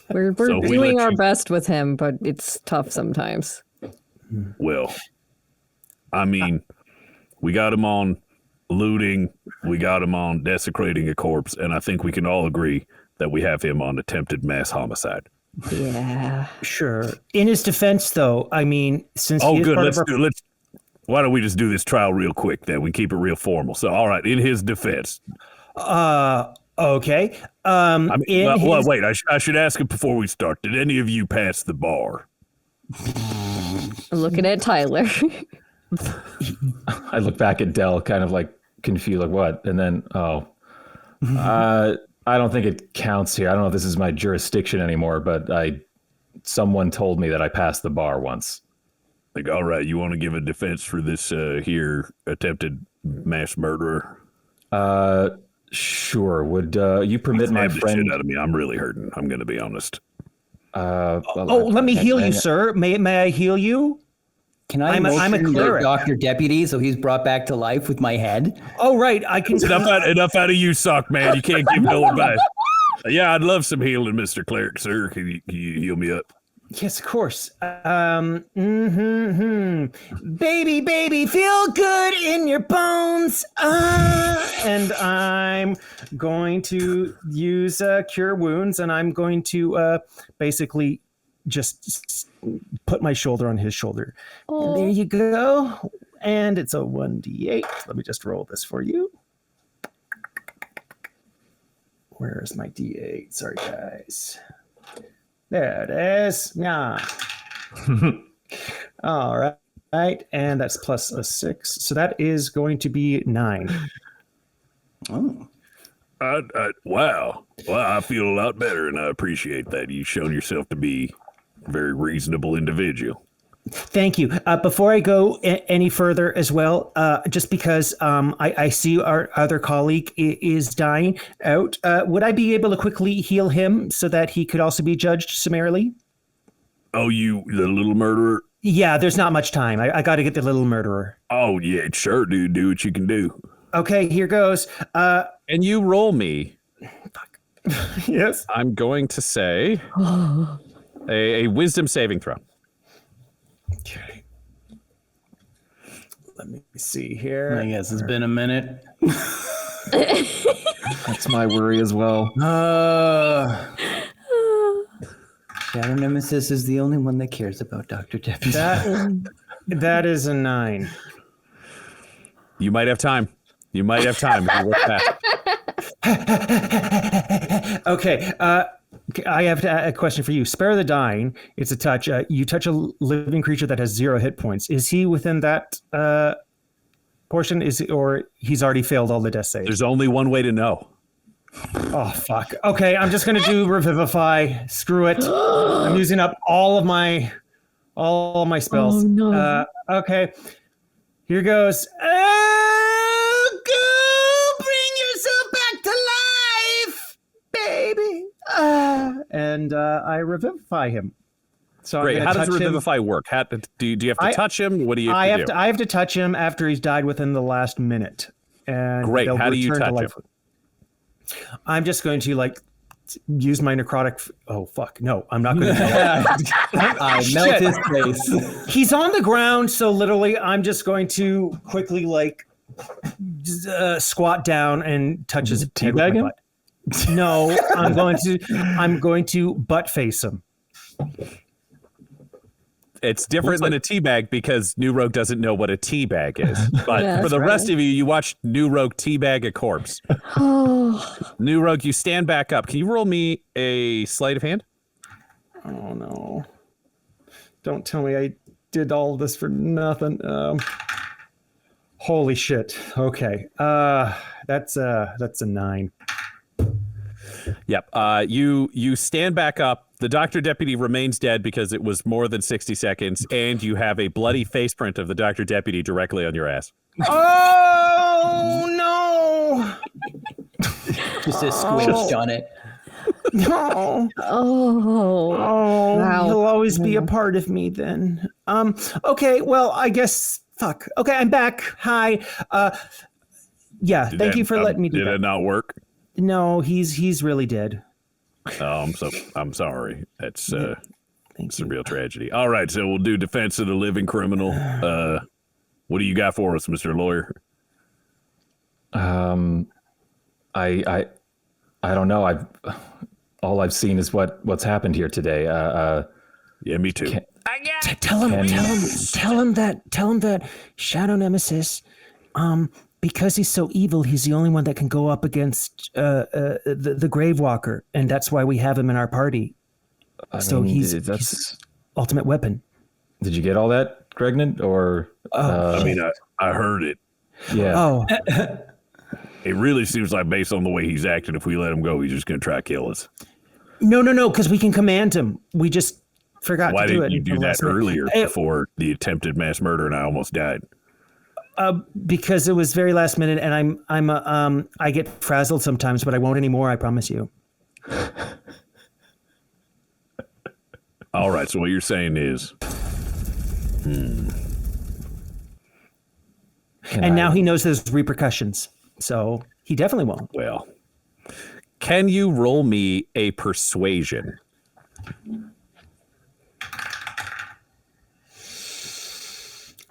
S5: We're doing our best with him, but it's tough sometimes.
S6: Well, I mean, we got him on looting, we got him on desecrating a corpse, and I think we can all agree that we have him on attempted mass homicide.
S5: Yeah.
S7: Sure. In his defense, though, I mean, since he is
S6: good.
S7: part of our...
S6: Why don't we just do this trial real quick? Then we keep it real formal. So, all right, in his defense.
S7: Okay.
S6: Wait. I should ask him before we start. Did any of you pass the bar?
S5: Looking at Tyler.
S3: I look back at Del, kind of like confused, like what? And then, I don't think it counts here. I don't know if this is my jurisdiction anymore, but someone told me that I passed the bar once.
S6: Like, all right, you want to give a defense for this here attempted mass murderer?
S3: Sure. Would you permit my friend?
S6: The shit out of me. I'm really hurting. I'm going to be honest.
S7: Let me heal you, sir. May I heal you?
S4: Can I
S7: I'm a cleric.
S4: Dr. Deputy, so he's brought back to life with my head?
S7: Oh, right. I can...
S6: Enough out of you, sock man. You can't give no advice. Yeah, I'd love some healing, Mr. Cleric, sir. Can you heal me up?
S7: Yes, of course. Baby, feel good in your bones. And I'm going to use Cure Wounds, and I'm going to basically just put my shoulder on his shoulder. And there you go. And it's a 1d8. Let me just roll this for you. Where is my d8? Sorry, guys. There it is. Yeah. All right. And that's plus a 6. So that is going to be 9.
S4: Oh.
S6: Wow. Well, I feel a lot better, and I appreciate that. You've shown yourself to be a very reasonable individual.
S7: Thank you. Before I go any further as well, just because I see our other colleague is dying out, would I be able to quickly heal him so that he could also be judged summarily?
S6: Oh, you, the little murderer?
S7: Yeah, there's not much time. I got to get the little murderer.
S6: Oh, yeah, sure, dude. Do what you can do.
S7: Okay, here goes.
S2: And you roll me.
S7: Fuck. Yes.
S2: I'm going to say a wisdom saving throw.
S7: Okay. Let me see here.
S4: I guess it's been a minute.
S3: That's my worry as well.
S4: Shadow Nemesis is the only one that cares about Dr. Deputy.
S7: That is a 9.
S2: You might have time. You might have time if you work fast.
S7: Okay. I have a question for you. Spare the dying. It's a touch. You touch a living creature that has 0 hit points. Is he within that portion? Or he's already failed all the death saves?
S2: There's only one way to know.
S7: Oh, fuck. Okay, I'm just going to do Revivify. Screw it. I'm using up all of my spells.
S5: Oh, no.
S7: Okay. Here goes. Oh, go bring yourself back to life, baby. And I revivify him. So
S2: Great. How does Revivify work? Do you have to touch him? What do you have to do?
S7: I have to touch him after he's died within the last minute. And
S2: great. How do you touch him?
S7: I'm just going to use my necrotic. Oh fuck! No, I'm not going to.
S4: I melt his face.
S7: He's on the ground, so literally, I'm just going to quickly squat down and touch his head with my butt. No, I'm going to butt face him.
S2: It's different than a tea bag because New Rogue doesn't know what a tea bag is. But
S5: Yeah,
S2: for the
S5: that's
S2: rest of you, you watch New Rogue teabag a corpse.
S5: Oh,
S2: New Rogue, you stand back up. Can you roll me a sleight of hand?
S8: Oh no! Don't tell me I did all this for nothing. Holy shit! Okay, that's a 9.
S2: Yep. You stand back up. The doctor deputy remains dead because it was more than 60 seconds, and you have a bloody face print of the doctor deputy directly on your ass.
S8: Oh no!
S4: Just a squished on it.
S8: No!
S5: oh,
S8: Oh,
S5: Wow.
S8: he'll always be a part of me then. Okay, well, I guess fuck. Okay, I'm back. Hi. Yeah, thank you for letting me do
S6: Did
S8: that.
S6: it not work?
S8: No, he's really dead.
S6: Oh, I'm sorry. That's
S8: Thank
S6: it's a
S8: you.
S6: real tragedy. All right, so we'll do defense of the living criminal. What do you got for us, Mr. Lawyer?
S3: I don't know. All I've seen is what's happened here today.
S6: Yeah, me too.
S8: Tell him that Shadow Nemesis, because he's so evil, he's the only one that can go up against the Grave Walker, and that's why we have him in our party. So he's ultimate weapon.
S3: Did you get all that, Gregnan? Or
S6: I mean, I heard it.
S3: yeah.
S8: Oh,
S6: It really seems like, based on the way he's acting, if we let him go, he's just going to try to kill us.
S8: no, because we can command him. We just forgot
S6: Why
S8: to do
S6: didn't
S8: it.
S6: you do
S8: until
S6: that
S8: last minute.
S6: earlier before the attempted mass murder and I almost died?
S8: Because it was very last minute, and I get frazzled sometimes, but I won't anymore. I promise you.
S6: All right, so what you're saying is,
S8: And now he knows there's repercussions, so he definitely won't.
S6: well,
S2: Can you roll me a persuasion?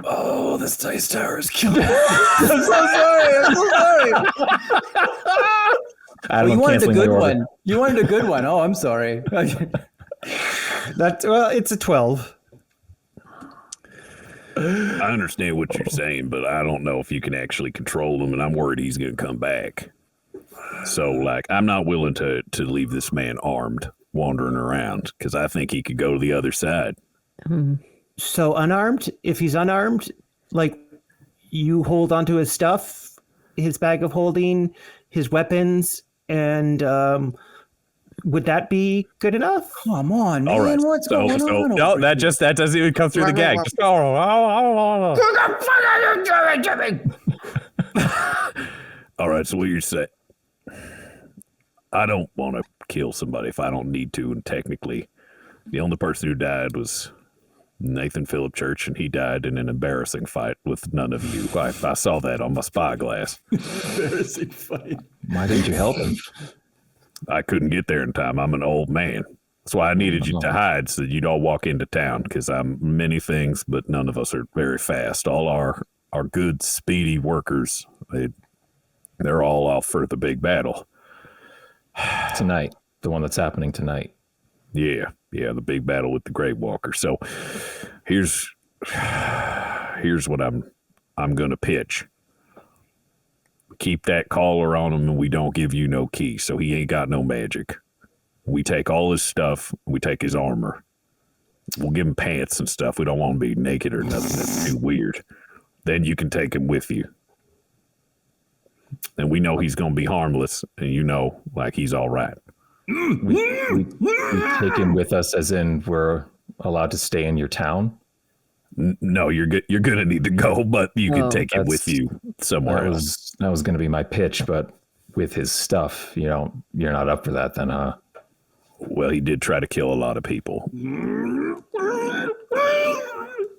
S3: Oh, this dice tower is killing me.
S4: I'm so sorry.
S3: Adam,
S4: You
S3: I'm
S4: wanted a
S3: canceling my
S4: good
S3: order.
S4: one. You wanted a good one. Oh, I'm sorry.
S8: It's a 12.
S6: I understand what you're saying, but I don't know if you can actually control him, and I'm worried he's going to come back. So, like, I'm not willing to leave this man armed, wandering around, because I think he could go to the other side.
S8: So unarmed, if he's unarmed, like you hold onto his stuff, his bag of holding, his weapons, and would that be good enough?
S4: Come on, man.
S6: All right,
S4: What's
S6: so-
S4: going
S6: so-
S4: on?
S2: No,
S4: over
S2: that doesn't even come through the gag. Just, oh.
S6: All right, so what you're saying, I don't want to kill somebody if I don't need to, and technically, the only person who died was Nathan Phillip Church, and he died in an embarrassing fight with none of you. I saw that on my spyglass.
S8: Embarrassing fight.
S3: Why didn't you help him?
S6: I couldn't get there in time. I'm an old man. That's why I needed you to hide so that you'd all walk into town, because I'm many things, but none of us are very fast. All our good, speedy workers, they're all off for the big battle.
S3: Tonight, the one that's happening tonight.
S6: Yeah, the big battle with the Grave Walker. So here's what I'm gonna pitch. Keep that collar on him, and we don't give you no key, so he ain't got no magic. We take all his stuff. We take his armor. We'll give him pants and stuff. We don't want him to be naked or nothing. That's too weird. Then you can take him with you. And we know he's going to be harmless, and you know, like, he's all right.
S3: We take him with us, as in we're allowed to stay in your town.
S6: No, you're good. You're going to need to go, but you can
S5: Well,
S6: take him with
S3: that's-
S6: you somewhere else.
S3: That was going to be my pitch, but with his stuff, you're not up for that, then, huh?
S6: Well, he did try to kill a lot of people.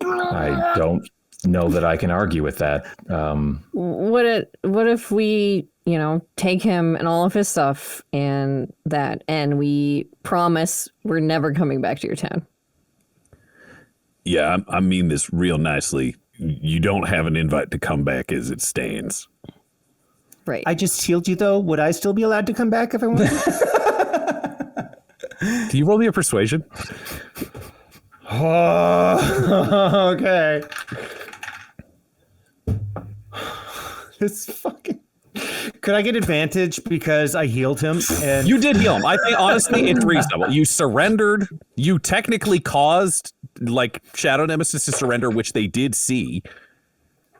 S3: I don't know that I can argue with that.
S5: what if we, take him and all of his stuff and we promise we're never coming back to your town?
S6: Yeah, I mean this real nicely. You don't have an invite to come back as it stands.
S5: Right.
S8: I just healed you, though. Would I still be allowed to come back if I wanted?
S2: Can you roll me a persuasion?
S8: Oh, okay. This fucking. Could I get advantage because I healed him? And
S2: You did heal him. I think honestly, it's reasonable. You surrendered. You technically caused like Shadow Nemesis to surrender, which they did see.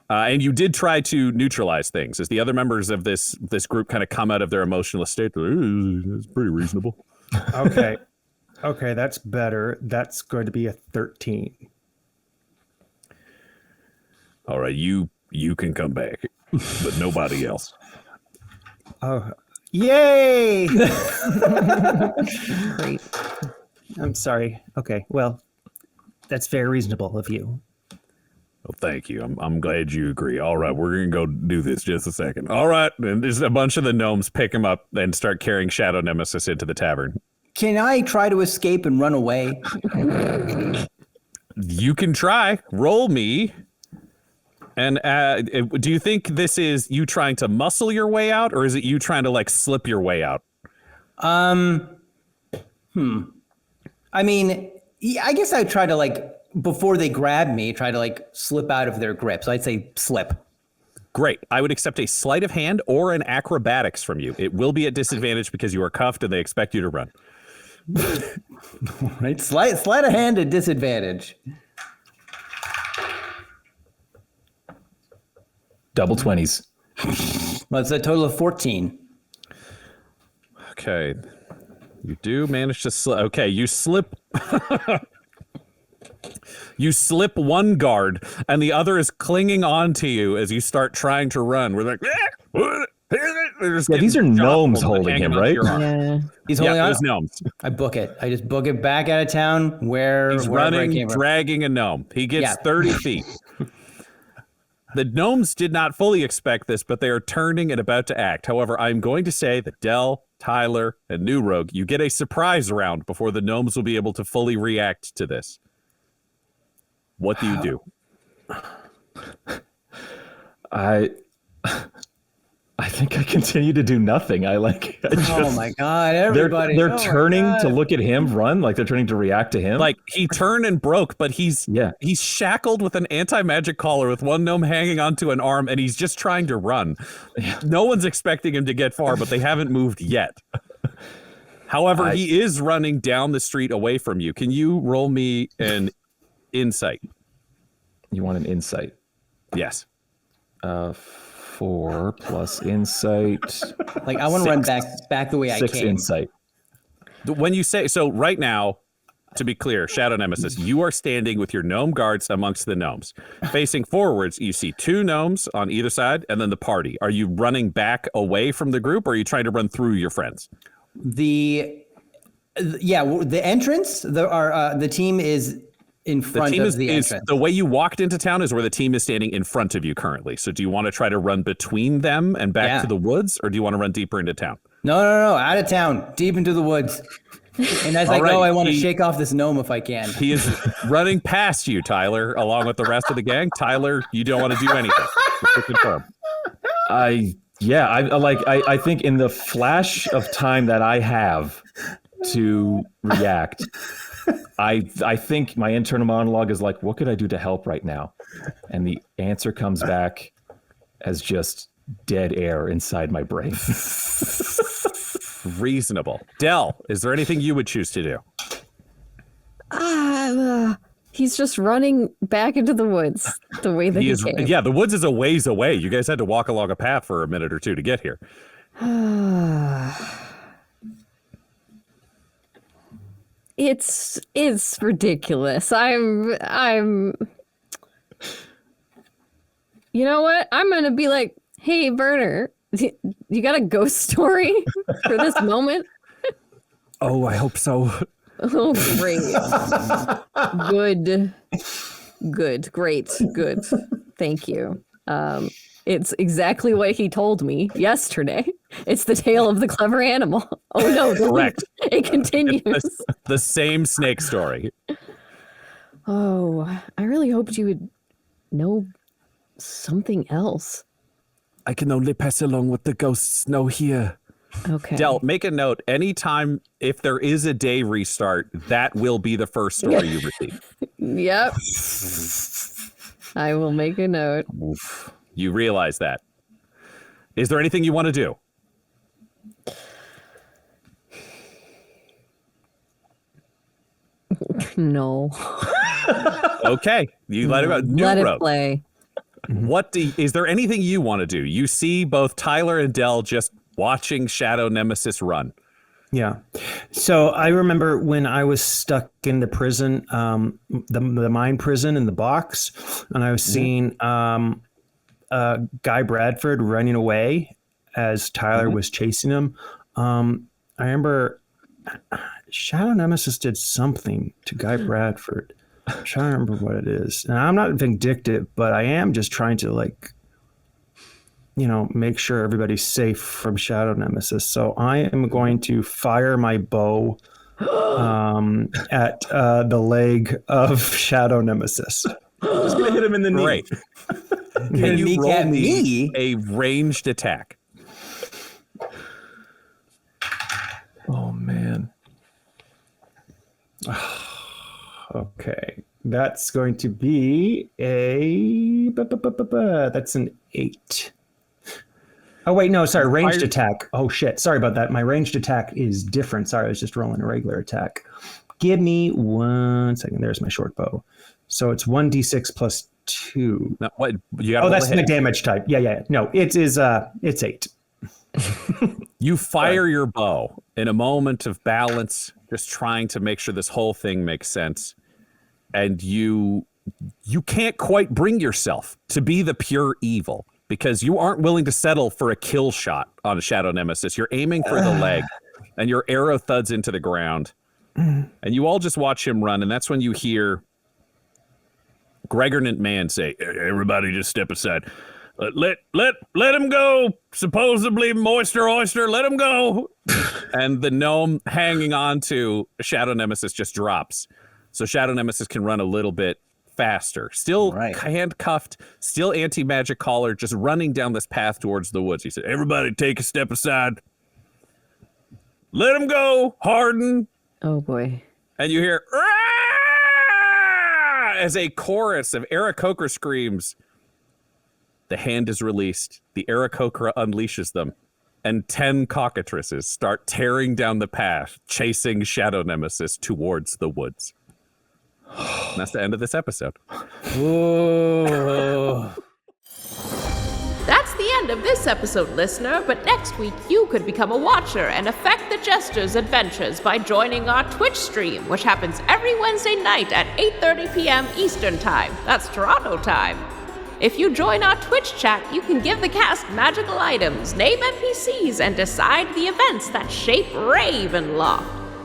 S2: And you did try to neutralize things as the other members of this group kind of come out of their emotional state. It's pretty reasonable.
S8: Okay. Okay, that's better. That's going to be a 13.
S6: All right, you can come back, but nobody else.
S8: Oh, yay!
S5: Great.
S8: I'm sorry. Okay, well, that's very reasonable of you.
S6: Well, thank you. I'm glad you agree. All right, we're gonna go do this just a second. All right, and there's a bunch of the gnomes pick him up and start carrying Shadow Nemesis into the tavern.
S4: Can I try to escape and run away?
S2: You can try. Roll me. And do you think this is you trying to muscle your way out, or is it you trying to like slip your way out?
S4: I mean, I guess I'd try to like, before they grab me, try to like slip out of their grip. So I'd say slip.
S2: Great. I would accept a sleight of hand or an acrobatics from you. It will be at disadvantage because you are cuffed and they expect you to run.
S4: Right? Sleight of hand at disadvantage.
S3: Double 20s.
S4: Well, it's a total of 14.
S2: Okay. You do manage to slip. Okay, you slip. You slip one guard, and the other is clinging on to you as you start trying to run. We're like,
S3: Yeah, these are gnomes holding him, right?
S5: Yeah.
S4: He's holding
S2: Yeah,
S4: on.
S2: those gnomes.
S4: I book it. I just book it back out of town wherever I
S2: Running,
S4: came from.
S2: dragging a gnome. He gets
S4: Yeah.
S2: 30 feet. The gnomes did not fully expect this, but they are turning and about to act. However, I'm going to say that Dell, Tyler, and New Rogue, you get a surprise round before the gnomes will be able to fully react to this. What do you do?
S3: I think I continue to do nothing. I just,
S4: Oh my God, everybody.
S3: They're
S4: Oh my
S3: turning to
S4: God.
S3: look at him run, like they're turning to react to him.
S2: Like, he turned and broke, but he's shackled with an anti-magic collar with one gnome hanging onto an arm, and he's just trying to run. No one's expecting him to get far, but they haven't moved yet. However, he is running down the street away from you. Can you roll me an insight?
S3: You want an insight?
S2: Yes.
S3: 4 plus insight.
S4: Like, I want to run back the way I
S3: 6
S4: came.
S3: insight.
S2: When you say, so right now, to be clear, Shadow Nemesis, you are standing with your gnome guards amongst the gnomes. Facing forwards, you see 2 gnomes on either side, and then the party. Are you running back away from the group, or are you trying to run through your friends?
S4: The entrance, the team is in front of the entrance.
S2: The way you walked into town is where the team is standing in front of you currently. So do you want to try to run between them and back to the woods, or do you want to run deeper into town?
S4: No, out of town, deep into the woods. And as I go, I want to shake off this gnome if I can.
S2: He is running past you, Tyler, along with the rest of the gang. Tyler, you don't want to do anything. Just to confirm.
S3: I think in the flash of time that I have to react, I think my internal monologue is like, what could I do to help right now? And the answer comes back as just dead air inside my brain.
S2: Reasonable. Dell, is there anything you would choose to do?
S5: He's just running back into the woods the way that he came.
S2: Yeah, the woods is a ways away. You guys had to walk along a path for a minute or two to get here.
S5: It's ridiculous. I'm you know what? I'm gonna be like, hey Burner, you got a ghost story for this moment?
S2: Oh, I hope so.
S5: Oh, great. Good. Thank you. It's exactly what he told me yesterday. It's the tale of the clever animal. Oh no,
S2: Correct.
S5: It continues.
S2: It's the same snake story.
S5: Oh, I really hoped you would know something else.
S2: I can only pass along what the ghosts know here.
S5: Okay.
S2: Del, make a note. Anytime if there is a day restart, that will be the first story you receive.
S5: Yep. I will make a note.
S2: Oof. You realize that. Is there anything you want to do?
S5: No.
S2: Okay, you let it go. New
S5: Let
S2: road.
S5: it play.
S2: Is there anything you want to do? You see both Tyler and Dell just watching Shadow Nemesis run.
S8: Yeah. So I remember when I was stuck in the prison, the mine prison in the box, and I was seeing Guy Bradford running away as Tyler was chasing him. I remember Shadow Nemesis did something to Guy Bradford. I'm trying to remember what it is. And I'm not vindictive, but I am just trying to make sure everybody's safe from Shadow Nemesis. So I am going to fire my bow at the leg of Shadow Nemesis.
S3: Just gonna hit him in the knee.
S2: Great. Can you roll
S4: kneecap
S2: me
S4: me?
S2: a ranged attack?
S3: Oh man.
S8: Okay. That's going to be that's an 8. Oh, wait, no, sorry, ranged attack. Oh, shit. Sorry about that. My ranged attack is different. Sorry, I was just rolling a regular attack. Give me 1 second. There's my short bow. So it's 1d6 plus 2.
S2: No, what? You got
S8: That's the damage type. Yeah. No, it's 8.
S2: You fire your bow in a moment of balance, just trying to make sure this whole thing makes sense. And you can't quite bring yourself to be the pure evil because you aren't willing to settle for a kill shot on a Shadow Nemesis. You're aiming for the leg, and your arrow thuds into the ground. And you all just watch him run, and that's when you hear Gregornant Man say,
S6: Everybody just step aside. Let him go. Supposedly moisture oyster. Let him go.
S2: and the gnome hanging on to Shadow Nemesis just drops. So Shadow Nemesis can run a little bit faster. Still handcuffed, still anti-magic collar, just running down this path towards the woods. He said,
S6: Everybody take a step aside. Let him go. Harden.
S5: Oh boy.
S2: And you hear as a chorus of Aarakocra screams. The hand is released. The Aarakocra unleashes them. And 10 cockatrices start tearing down the path, chasing Shadow Nemesis towards the woods. And that's the end of this episode.
S4: Whoa.
S1: That's the end of this episode, listener, but next week you could become a watcher and affect the Jesters' adventures by joining our Twitch stream, which happens every Wednesday night at 8:30 p.m. Eastern Time. That's Toronto time. If you join our Twitch chat, you can give the cast magical items, name NPCs, and decide the events that shape Ravenloft.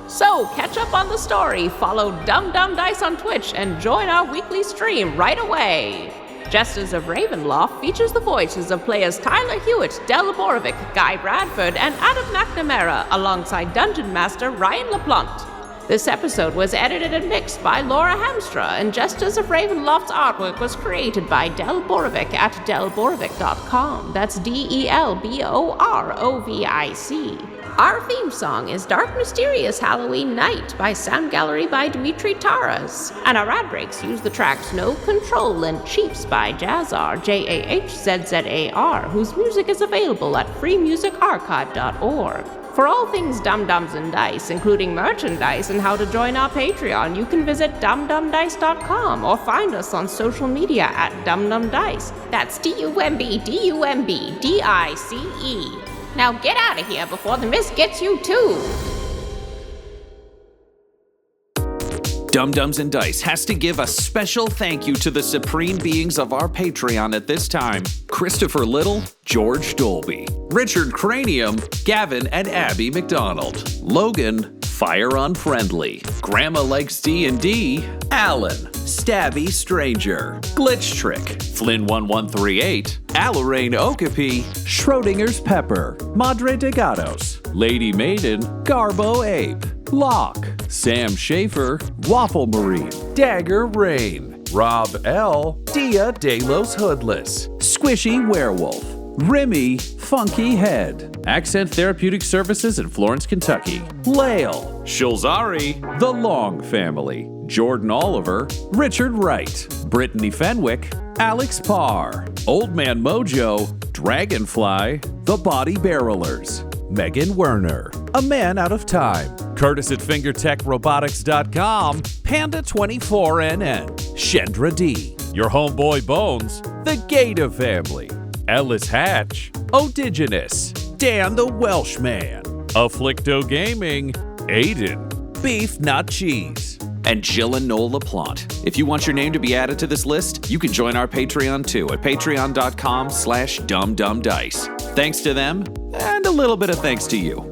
S1: So, catch up on the story, follow Dum Dum Dice on Twitch, and join our weekly stream right away. Jesters of Ravenloft features the voices of players Tyler Hewitt, Del Borovic, Guy Bradford, and Adam McNamara, alongside Dungeon Master Ryan LaPlante. This episode was edited and mixed by Laura Hamstra, and Jesters of Ravenloft's artwork was created by Del Borovic at delborovic.com. That's DELBOROVIC. Our theme song is Dark Mysterious Halloween Night by Sound Gallery by Dimitri Taras. And our ad breaks use the tracks No Control and Chiefs by Jazzar, JAHZZAR, whose music is available at freemusicarchive.org. For all things Dum-Dums and Dice, including merchandise and how to join our Patreon, you can visit dumdumdice.com or find us on social media at dumdumdice. That's DUMBDUMBDICE. Now get out of here before the mist gets you too!
S9: Dum-Dums and Dice has to give a special thank you to the supreme beings of our Patreon at this time: Christopher Little, George Dolby, Richard Cranium, Gavin and Abby McDonald, Logan, Fire Unfriendly, Grandma Likes D&D, Alan, Stabby Stranger, Glitch Trick, Flynn1138, Alarain Okapi, Schrodinger's Pepper, Madre de Gatos, Lady Maiden, Garbo Ape, Locke, Sam Schaefer, Waffle Marine, Dagger Rain, Rob L, Dia De Los Hoodless, Squishy Werewolf, Remy, Funky Head, Accent Therapeutic Services in Florence, Kentucky, Lael, Shulzari, The Long Family, Jordan Oliver, Richard Wright, Brittany Fenwick, Alex Parr, Old Man Mojo, Dragonfly, The Body Barrelers, Megan Werner, A Man Out of Time, Curtis at FingerTechRobotics.com, Panda24NN, Shendra D, Your Homeboy Bones, The Gator Family, Ellis Hatch, Odigenous, Dan the Welshman, Afflicto Gaming, Aiden, Beef Not Cheese, and Jill and Noel LaPlante. If you want your name to be added to this list, you can join our Patreon too at patreon.com/dumdumdice. Thanks to them, and a little bit of thanks to you.